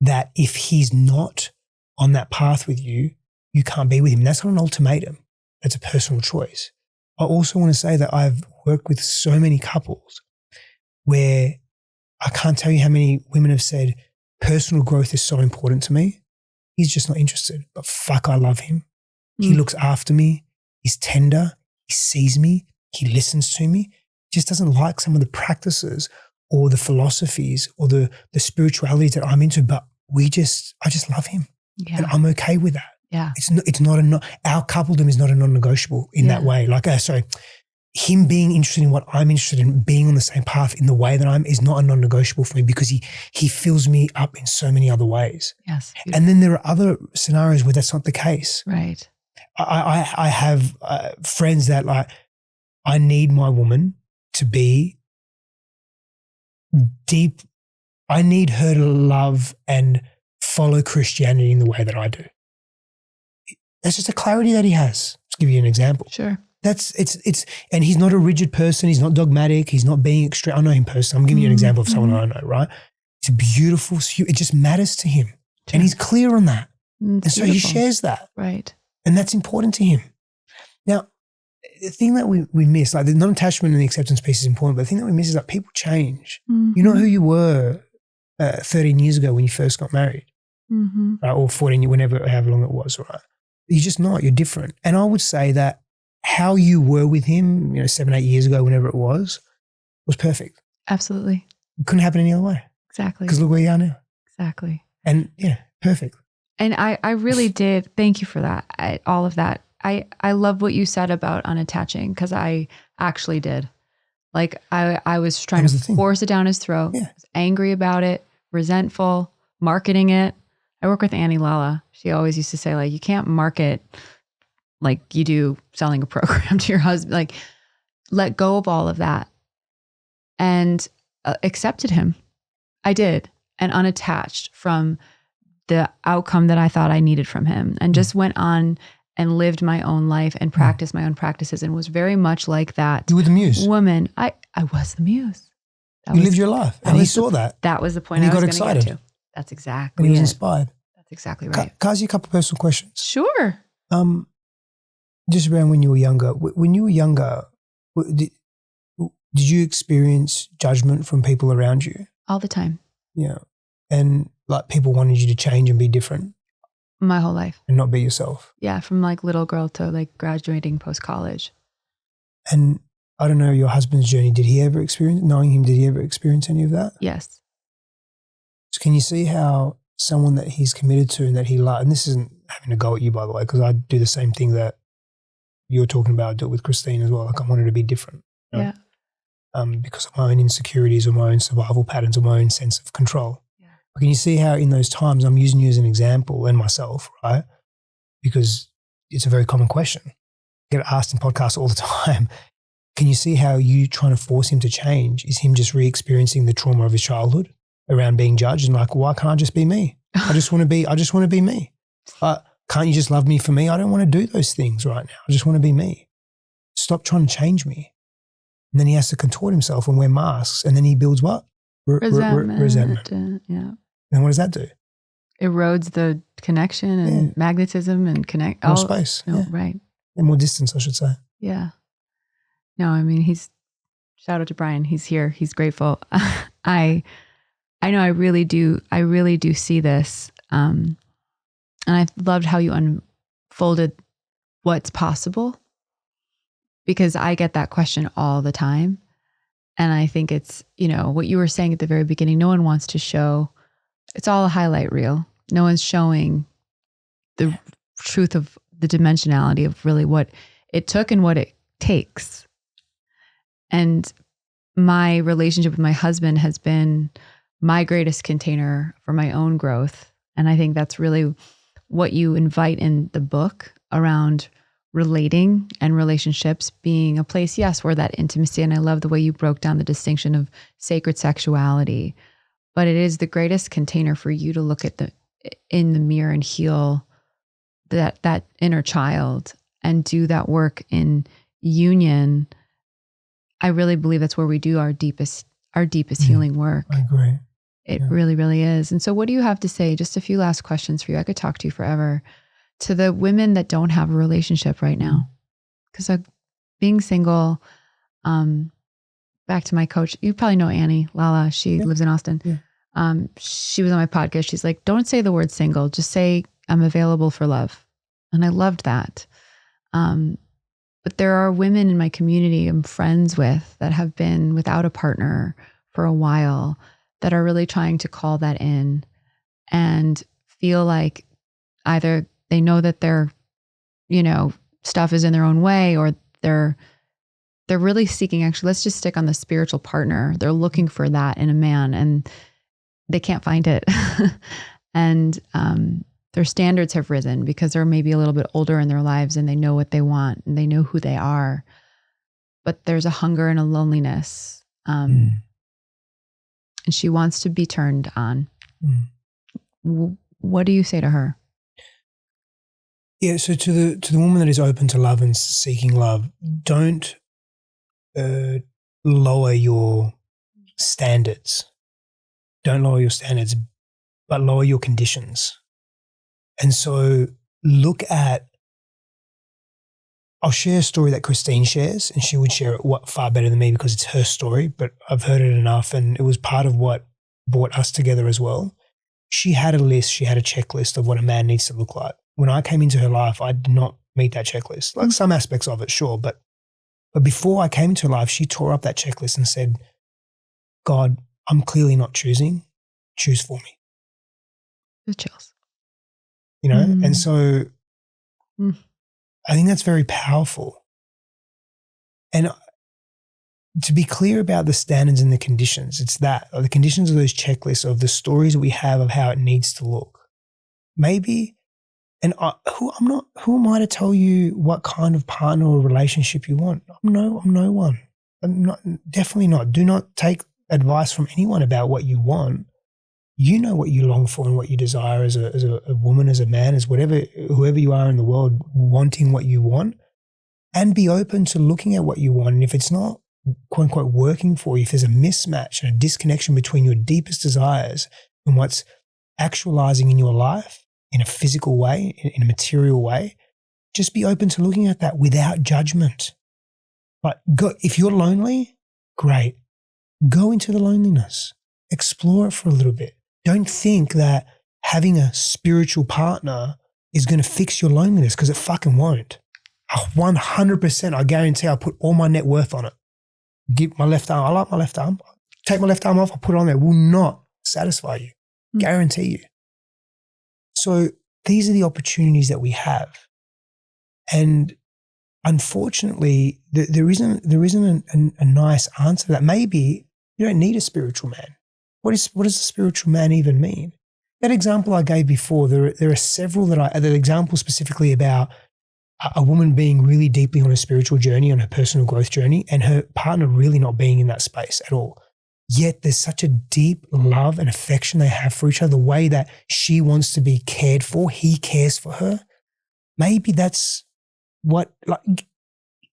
that if he's not on that path with you, you can't be with him? That's not an ultimatum. That's a personal choice. I also want to say that I've worked with so many couples where I can't tell you how many women have said, personal growth is so important to me. He's just not interested, but fuck, I love him. He looks after me. He's tender. He sees me. He listens to me. He just doesn't like some of the practices or the philosophies or the spirituality that I'm into, but I just love him. Yeah. And I'm okay with that. Yeah. It's not our coupledom is not a non-negotiable in that way. Like, him being interested in what I'm interested in, being on the same path in the way that I'm, is not a non-negotiable for me, because he fills me up in so many other ways. Yes. Beautiful. And then there are other scenarios where that's not the case. Right. I have friends that, like, I need my woman to be deep. I need her to love and follow Christianity in the way that I do. That's just a clarity that he has. Let's give you an example. Sure. And he's not a rigid person. He's not dogmatic. He's not being extreme. I know him personally. I'm giving you an example of someone I know, right? He's beautiful. It just matters to him. Sure. And he's clear on that. And so he shares that. Right. And that's important to him. Now, the thing that we miss, like the non-attachment and the acceptance piece is important, but the thing that we miss is that people change. You know who you were 13 years ago when you first got married, right? Or 14, however long it was, right? You're just not. You're different. And I would say that how you were with him, 7-8 years ago, whenever it was perfect. Absolutely. It couldn't happen any other way. Exactly. Because look where you are now. Exactly. And perfect. And I really did. Thank you for that. All of that. I love what you said about unattaching, because I actually did. Like, I was trying to force it down his throat. Yeah. I was angry about it, resentful, marketing it. I work with Annie Lala. She always used to say, like, you can't market like you do selling a program to your husband. Like, let go of all of that and accepted him. I did, and unattached from the outcome that I thought I needed from him, and just went on and lived my own life and practiced my own practices, and was very much like that. You were the muse. Woman. I was the muse. You lived your life, and he saw that. That was the point I was going to get to. That's exactly And he was inspired. That's exactly right. Can I ask you a couple of personal questions? Sure. Just around when you were younger. When you were younger, did you experience judgment from people around you? All the time. Yeah. And like people wanted you to change and be different? My whole life. And not be yourself? Yeah, from like little girl to like graduating post-college. And I don't know your husband's journey. Did he ever experience any of that? Yes. So can you see how someone that he's committed to and that he loves, and this isn't having a go at you, by the way, because I do the same thing that you're talking about. I do it with Christine as well. Like, I wanted to be different. Yeah. Because of my own insecurities or my own survival patterns or my own sense of control. Yeah. But can you see how in those times, I'm using you as an example and myself, right? Because it's a very common question. I get asked in podcasts all the time. Can you see how you trying to force him to change is him just re-experiencing the trauma of his childhood around being judged and like, why can't I just be me? I just want to be me. Can't you just love me for me? I don't want to do those things right now. I just want to be me. Stop trying to change me. And then he has to contort himself and wear masks. And then he builds what? Resentment. Yeah. And what does that do? Erodes the connection and magnetism and more space. Right. And more distance, I should say. Yeah. No, I mean, shout out to Brian. He's here. He's grateful. I know I really do see this. And I loved how you unfolded what's possible, because I get that question all the time. And I think it's, what you were saying at the very beginning, no one wants to show, it's all a highlight reel. No one's showing the truth of the dimensionality of really what it took and what it takes. And my relationship with my husband has been my greatest container for my own growth. And I think that's really what you invite in the book around relating and relationships being a place, yes, where that intimacy, and I love the way you broke down the distinction of sacred sexuality, but it is the greatest container for you to look at in the mirror and heal that inner child and do that work in union. I really believe that's where we do our deepest healing work. I agree. It really, really is. And so what do you have to say? Just a few last questions for you. I could talk to you forever. To the women that don't have a relationship right now. Because being single, back to my coach, you probably know Annie Lala. She lives in Austin. Yeah. She was on my podcast. She's like, don't say the word single. Just say, I'm available for love. And I loved that. But there are women in my community I'm friends with that have been without a partner for a while that are really trying to call that in and feel like either they know that their, stuff is in their own way, or they're really seeking, actually, let's just stick on the spiritual partner. They're looking for that in a man and they can't find it. And their standards have risen because they're maybe a little bit older in their lives and they know what they want and they know who they are. But there's a hunger and a loneliness. And she wants to be turned on. What do you say to her? Yeah, so to the woman that is open to love and seeking love, don't lower your standards. Don't lower your standards, but lower your conditions. And so I'll share a story that Christine shares, and she would share it far better than me because it's her story, but I've heard it enough, and it was part of what brought us together as well. She had a checklist of what a man needs to look like. When I came into her life, I did not meet that checklist. Like some aspects of it, sure, but before I came into her life, she tore up that checklist and said, God, I'm clearly not choosing. Choose for me. The chills. And so I think that's very powerful. And to be clear about the standards and the conditions, it's that, or the conditions of those checklists of the stories that we have of how it needs to look. Maybe, and who am I to tell you what kind of partner or relationship you want? I'm no one. Definitely not. Do not take advice from anyone about what you want. You know what you long for and what you desire as a woman, as a man, as whoever you are in the world, wanting what you want, and be open to looking at what you want. And if it's not, quote unquote, working for you, if there's a mismatch and a disconnection between your deepest desires and what's actualizing in your life in a physical way, in a material way, just be open to looking at that without judgment. But if you're lonely, great. Go into the loneliness. Explore it for a little bit. Don't think that having a spiritual partner is going to fix your loneliness, because it fucking won't. 100%, I guarantee I'll put all my net worth on it. Give my left arm. I like my left arm. Take my left arm off. I'll put it on there. It will not satisfy you. Guarantee you. So these are the opportunities that we have. And unfortunately, there isn't a nice answer to that. Maybe you don't need a spiritual man. What does a spiritual man even mean? That example I gave before, there are several the example specifically about a woman being really deeply on a spiritual journey, on her personal growth journey, and her partner really not being in that space at all. yet there's such a deep love and affection they have for each other, the way that she wants to be cared for, he cares for her. Maybe that's what, like,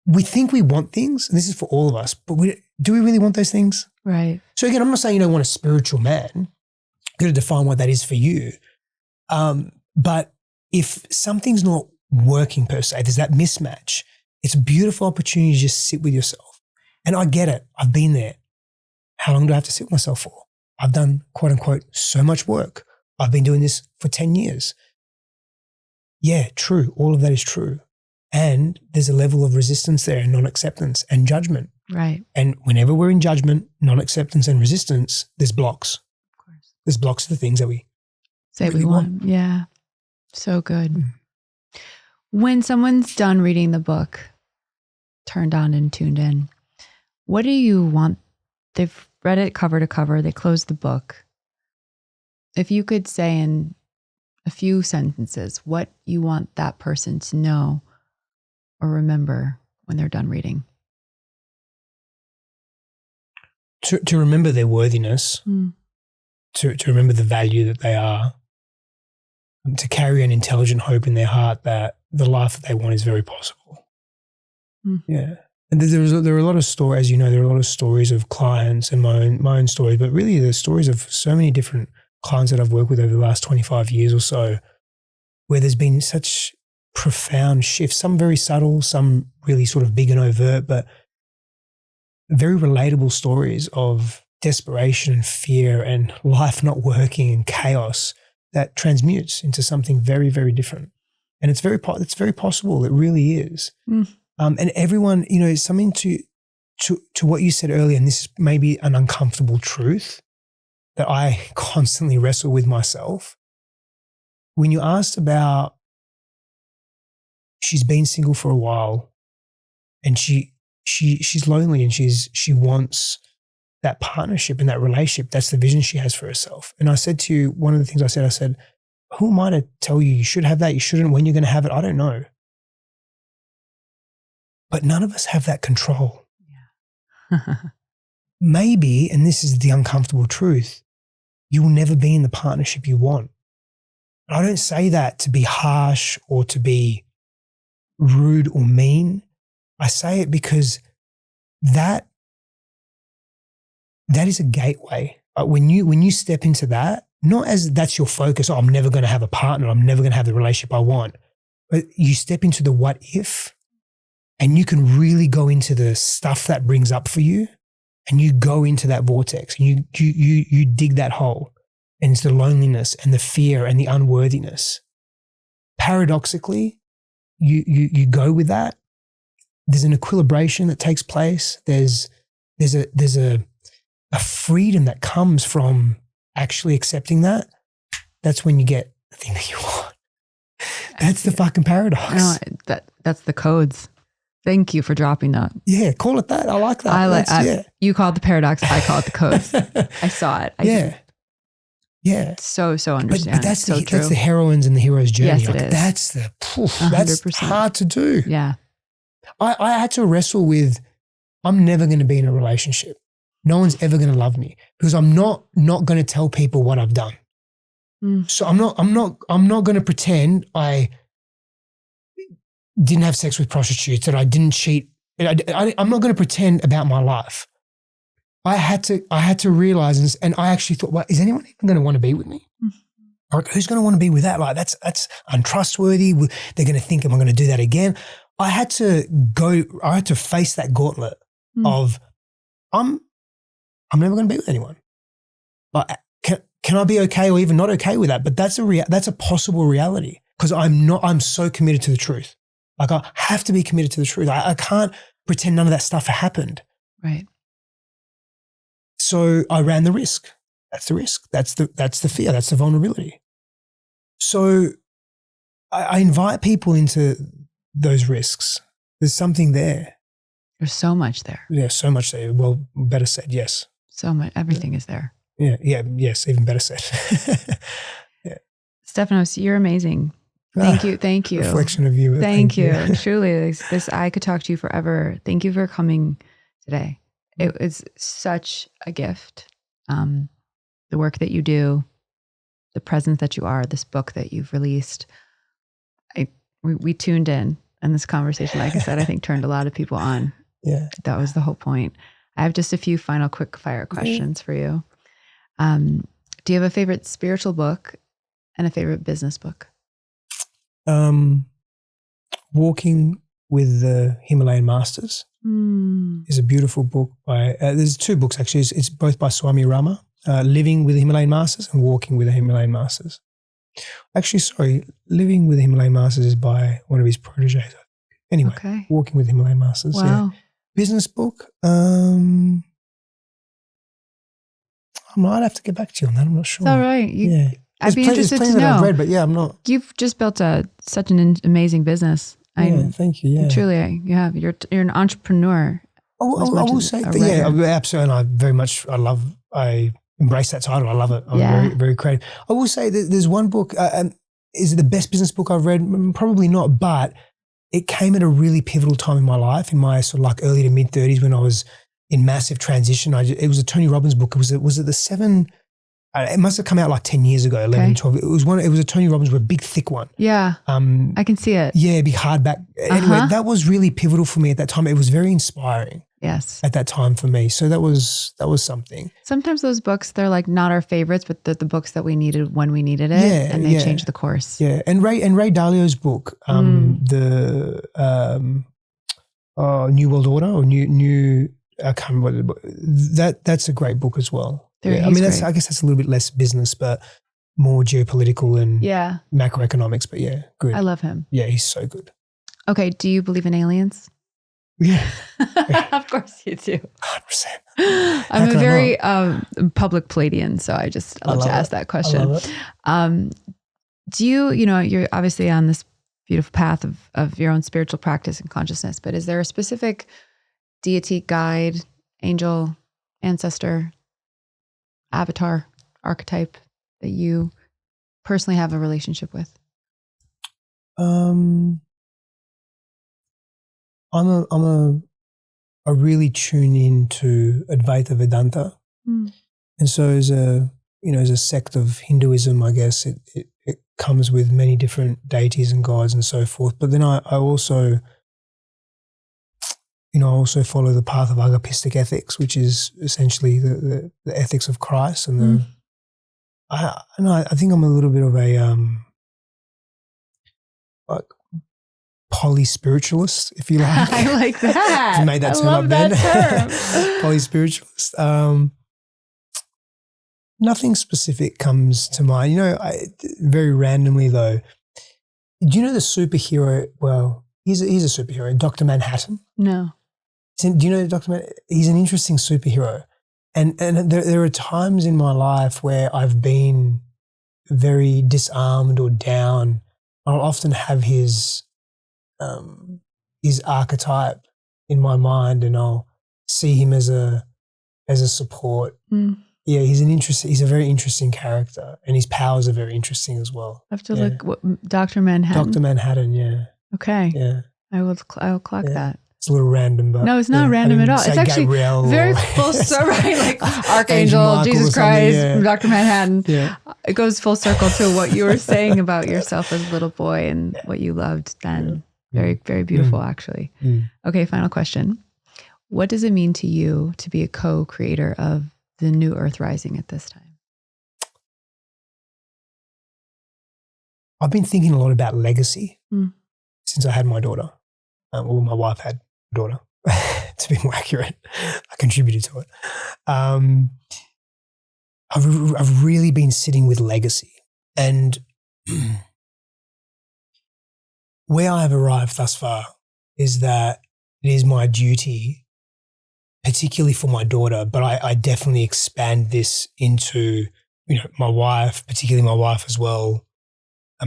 we think we want things, and this is for all of us, but do we really want those things? Right. So again, I'm not saying you don't want a spiritual man. You've got to define what that is for you. But if something's not working per se, there's that mismatch, it's a beautiful opportunity to just sit with yourself. And I get it. I've been there. How long do I have to sit with myself for? I've done, quote unquote, so much work. I've been doing this for 10 years. Yeah, true. All of that is true. And there's a level of resistance there, and non-acceptance and judgment. Right. And whenever we're in judgment, non-acceptance and resistance, there's blocks. Of course. There's blocks to the things that we say really we want. Yeah. So good. When someone's done reading the book, turned on and tuned in, what do you want? They've read it cover to cover. They closed the book. If you could say in a few sentences what you want that person to know or remember when they're done reading. To remember their worthiness, to remember the value that they are, and to carry an intelligent hope in their heart that the life that they want is very possible. Yeah. And there are a lot of stories, as you know, there are a lot of stories of clients and my own story, but really the stories of so many different clients that I've worked with over the last 25 years or so, where there's been such profound shifts, some very subtle, some really sort of big and overt, but very relatable stories of desperation and fear and life not working and chaos that transmutes into something very, very different. And it's very possible. It really is. And everyone, you know, something to what you said earlier, and this is maybe an uncomfortable truth that I constantly wrestle with myself. When you asked about, she's been single for a while and she's lonely and she wants that partnership and that relationship. That's the vision she has for herself. And I said to you, one of the things I said, who am I to tell you should have that, you shouldn't, when you're going to have it? I don't know. But none of us have that control. Yeah. Maybe, and this is the uncomfortable truth, you will never be in the partnership you want. I don't say that to be harsh or to be rude or mean. I say it because that is a gateway. But when you step into that, not as that's your focus, I'm never going to have a partner, I'm never going to have the relationship I want, but you step into the what if, and you can really go into the stuff that brings up for you, and you go into that vortex, and you dig that hole, and it's the loneliness and the fear and the unworthiness. Paradoxically, you go with that. There's an equilibration that takes place. There's a freedom that comes from actually accepting that. That's when you get the thing that you want. That's the fucking paradox. No, that's the codes. Thank you for dropping that. Yeah, call it that. I like that. You call it the paradox. I call it the codes. I saw it. Yeah. So understand. But that's so true. That's the heroines and the hero's journey. Yes, it is. That's hard to do. Yeah. I had to wrestle with, I'm never going to be in a relationship. No one's ever going to love me because I'm not going to tell people what I've done. So I'm not going to pretend I didn't have sex with prostitutes, that I didn't cheat. I'm not going to pretend about my life. I had to realize, and I actually thought, well, is anyone even going to want to be with me? Or who's going to want to be with that? Like that's untrustworthy. They're going to think, am I going to do that again? I had to face that gauntlet of, I'm never going to be with anyone. But can I be okay or even not okay with that? But that's a possible reality because I'm so committed to the truth. Like I have to be committed to the truth. I can't pretend none of that stuff happened. Right. So I ran the risk. That's the risk. That's the fear. That's the vulnerability. So I invite people into those risks. There's something there. There's so much there. Yeah, so much there. Well, better said, yes. So much. Everything is there. Yeah, yes, even better said. Yeah. Stefanos, you're amazing. Thank you. Reflection of you. Thank you. Truly, this I could talk to you forever. Thank you for coming today. It is such a gift. The work that you do, the presence that you are, this book that you've released. We tuned in, and this conversation, like I said, I think turned a lot of people on. Yeah. That was the whole point. I have just a few final quick fire questions for you. Do you have a favorite spiritual book and a favorite business book? Walking with the Himalayan Masters is a beautiful book by, there's two books actually. It's both by Swami Rama, Living with the Himalayan Masters and Walking with the Himalayan Masters. Actually, sorry, Living with the Himalayan Masters is by one of his proteges. Anyway, Walking with the Himalayan Masters. Wow. Yeah. Business book. I might have to get back to you on that. I'm not sure. It's all right. I'd be interested to know. That I've read, but I'm not. You've just built such an amazing business. Thank you. Yeah, truly, you have. You're an entrepreneur. I will say that, absolutely. And I embrace that title. I love it. I'm very, very creative. I will say that there's one book. Is it the best business book I've read? Probably not, but it came at a really pivotal time in my life, in my sort of like early to mid 30s, when I was in massive transition. It was a Tony Robbins book. Was it the 7? It must have come out like 10 years ago, 11, 12. It was a Tony Robbins, a big thick one. Yeah. I can see it. Yeah, big hardback. Anyway, that was really pivotal for me at that time. It was very inspiring. Yes. At that time for me. So that was something. Sometimes those books, they're like not our favorites, but they're the books that we needed when we needed it. Yeah, and they change the course. Yeah. And Ray Dalio's book, the New World Order or New I can't remember what that's a great book as well. I mean, I guess that's a little bit less business, but more geopolitical and macroeconomics. But good. I love him. Yeah, he's so good. Okay, do you believe in aliens? Yeah. Of course you do. 100%. I'm a very public Palladian, so I love to ask that question. I love it. Do you're obviously on this beautiful path of your own spiritual practice and consciousness, but is there a specific deity, guide, angel, ancestor, avatar, archetype that you personally have a relationship with? I really tune into Advaita Vedanta, and so as a sect of Hinduism, I guess it comes with many different deities and gods and so forth. But then I also follow the path of agapistic ethics, which is essentially the ethics of Christ. And I think I'm a little bit of a like poly-spiritualist, if you like. I like that. I made that term up then. That term. Poly-spiritualist. Nothing specific comes to mind. Very randomly though, do you know the superhero? Well, he's a superhero, Dr. Manhattan. No. Do you know Dr. Manhattan? He's an interesting superhero. And there are times in my life where I've been very disarmed or down. I'll often have his archetype in my mind, and I'll see him as a support. Yeah, he's a very interesting character, and his powers are very interesting as well. I have to look. Dr. Manhattan. Dr. Manhattan, yeah. Okay. Yeah. I will clock that. It's a little random, but no, it's not random at all. It's actually Gabrielle very full circle, right? Like Archangel, Jesus Christ, Dr. Manhattan. Yeah. It goes full circle to what you were saying about yourself as a little boy and what you loved then. Very, very beautiful, actually. Okay, final question. What does it mean to you to be a co-creator of the New Earth Rising at this time? I've been thinking a lot about legacy since I had my daughter. Well, my wife had a daughter, to be more accurate. I contributed to it. I've really been sitting with legacy, and where I have arrived thus far is that it is my duty, particularly for my daughter, but I definitely expand this into, my wife, particularly my wife as well.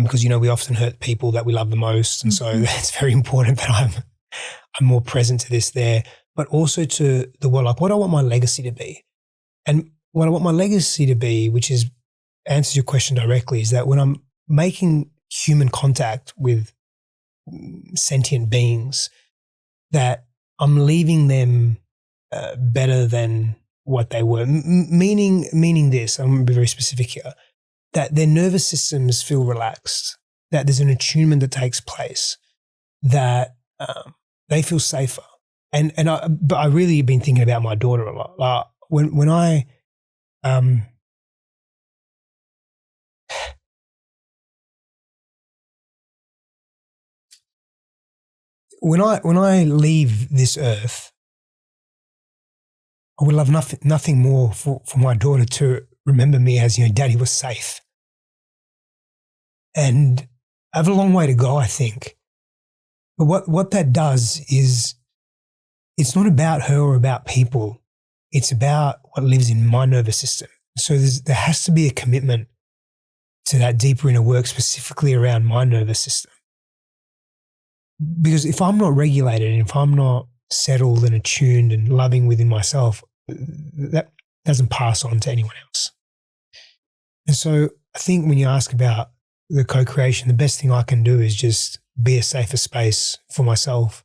Because, we often hurt people that we love the most. And so it's very important that I'm more present to this there, but also to the world, like what I want my legacy to be. And what I want my legacy to be, which answers your question directly, is that when I'm making human contact with sentient beings, that I'm leaving them better than what they were. Meaning this, I'm going to be very specific here, that their nervous systems feel relaxed, that there's an attunement that takes place, that they feel safer. But I really have been thinking about my daughter a lot. Like when I when I leave this earth, I would love nothing more for my daughter to remember me as, Daddy was safe. And I have a long way to go, I think. But what that does is, it's not about her or about people. It's about what lives in my nervous system. So there has to be a commitment to that deeper inner work, specifically around my nervous system. Because if I'm not regulated and if I'm not settled and attuned and loving within myself, that doesn't pass on to anyone else. And so I think when you ask about the co-creation, the best thing I can do is just be a safer space for myself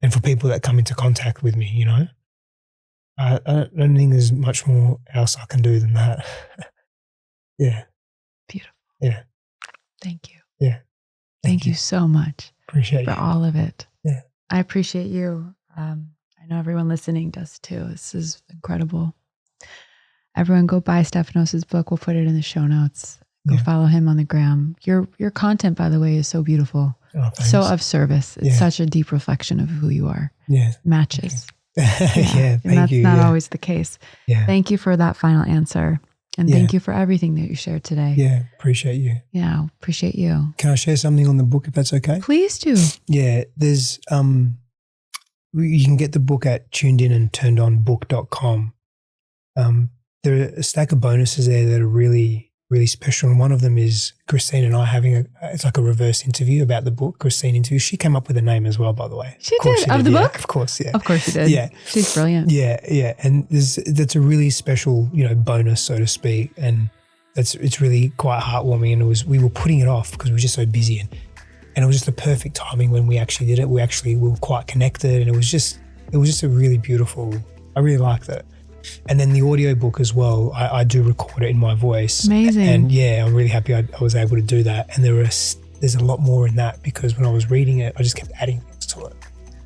and for people that come into contact with me, I don't think there's much more else I can do than that. Yeah. Beautiful. Yeah. Thank you. Yeah. Thank you so much. Appreciate for you. all of it. Yeah. I appreciate you. I know everyone listening does too. This is incredible. Everyone go buy Stefanos' book. We'll put it in the show notes. Go follow him on the gram. Your content, by the way, is so beautiful. Oh, so of service. It's such a deep reflection of who you are. Yeah. Matches. Yeah. Thank you. That's not always the case. Yeah. Thank you for that final answer. And thank you for everything that you shared today. Yeah. Appreciate you. Yeah. Appreciate you. Can I share something on the book if that's okay? Please do. Yeah. There's, you can get the book at tunedinandturnedonbook.com. There are a stack of bonuses there that are really, really special. And one of them is Christine and I having it's like a reverse interview about the book. Christine interview. She came up with a name as well, by the way. She did? Of the book? Of course, yeah. Of course she did. Yeah. She's brilliant. Yeah. And that's a really special, bonus, so to speak. And it's really quite heartwarming. And we were putting it off because we were just so busy. And it was just the perfect timing when we actually did it. We were quite connected, and it was just a really beautiful, I really liked it. And then the audio book as well, I do record it in my voice. Amazing. And yeah, I'm really happy I was able to do that. And there's a lot more in that because when I was reading it, I just kept adding things to it.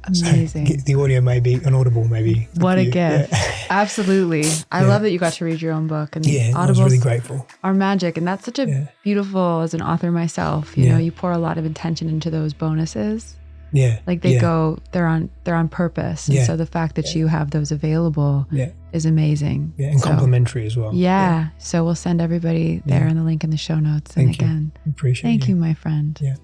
Amazing. So the audio may be inaudible, maybe. What a gift. Yeah. Absolutely. I love that you got to read your own book. And I was really grateful. Are magic. And that's such a beautiful, as an author myself, you know, you pour a lot of intention into those bonuses. Yeah. Like they're on purpose. And so the fact that you have those available is amazing. Yeah. And complimentary as well. Yeah. So we'll send everybody there in the link in the show notes. And again, appreciate thank you, my friend. Yeah.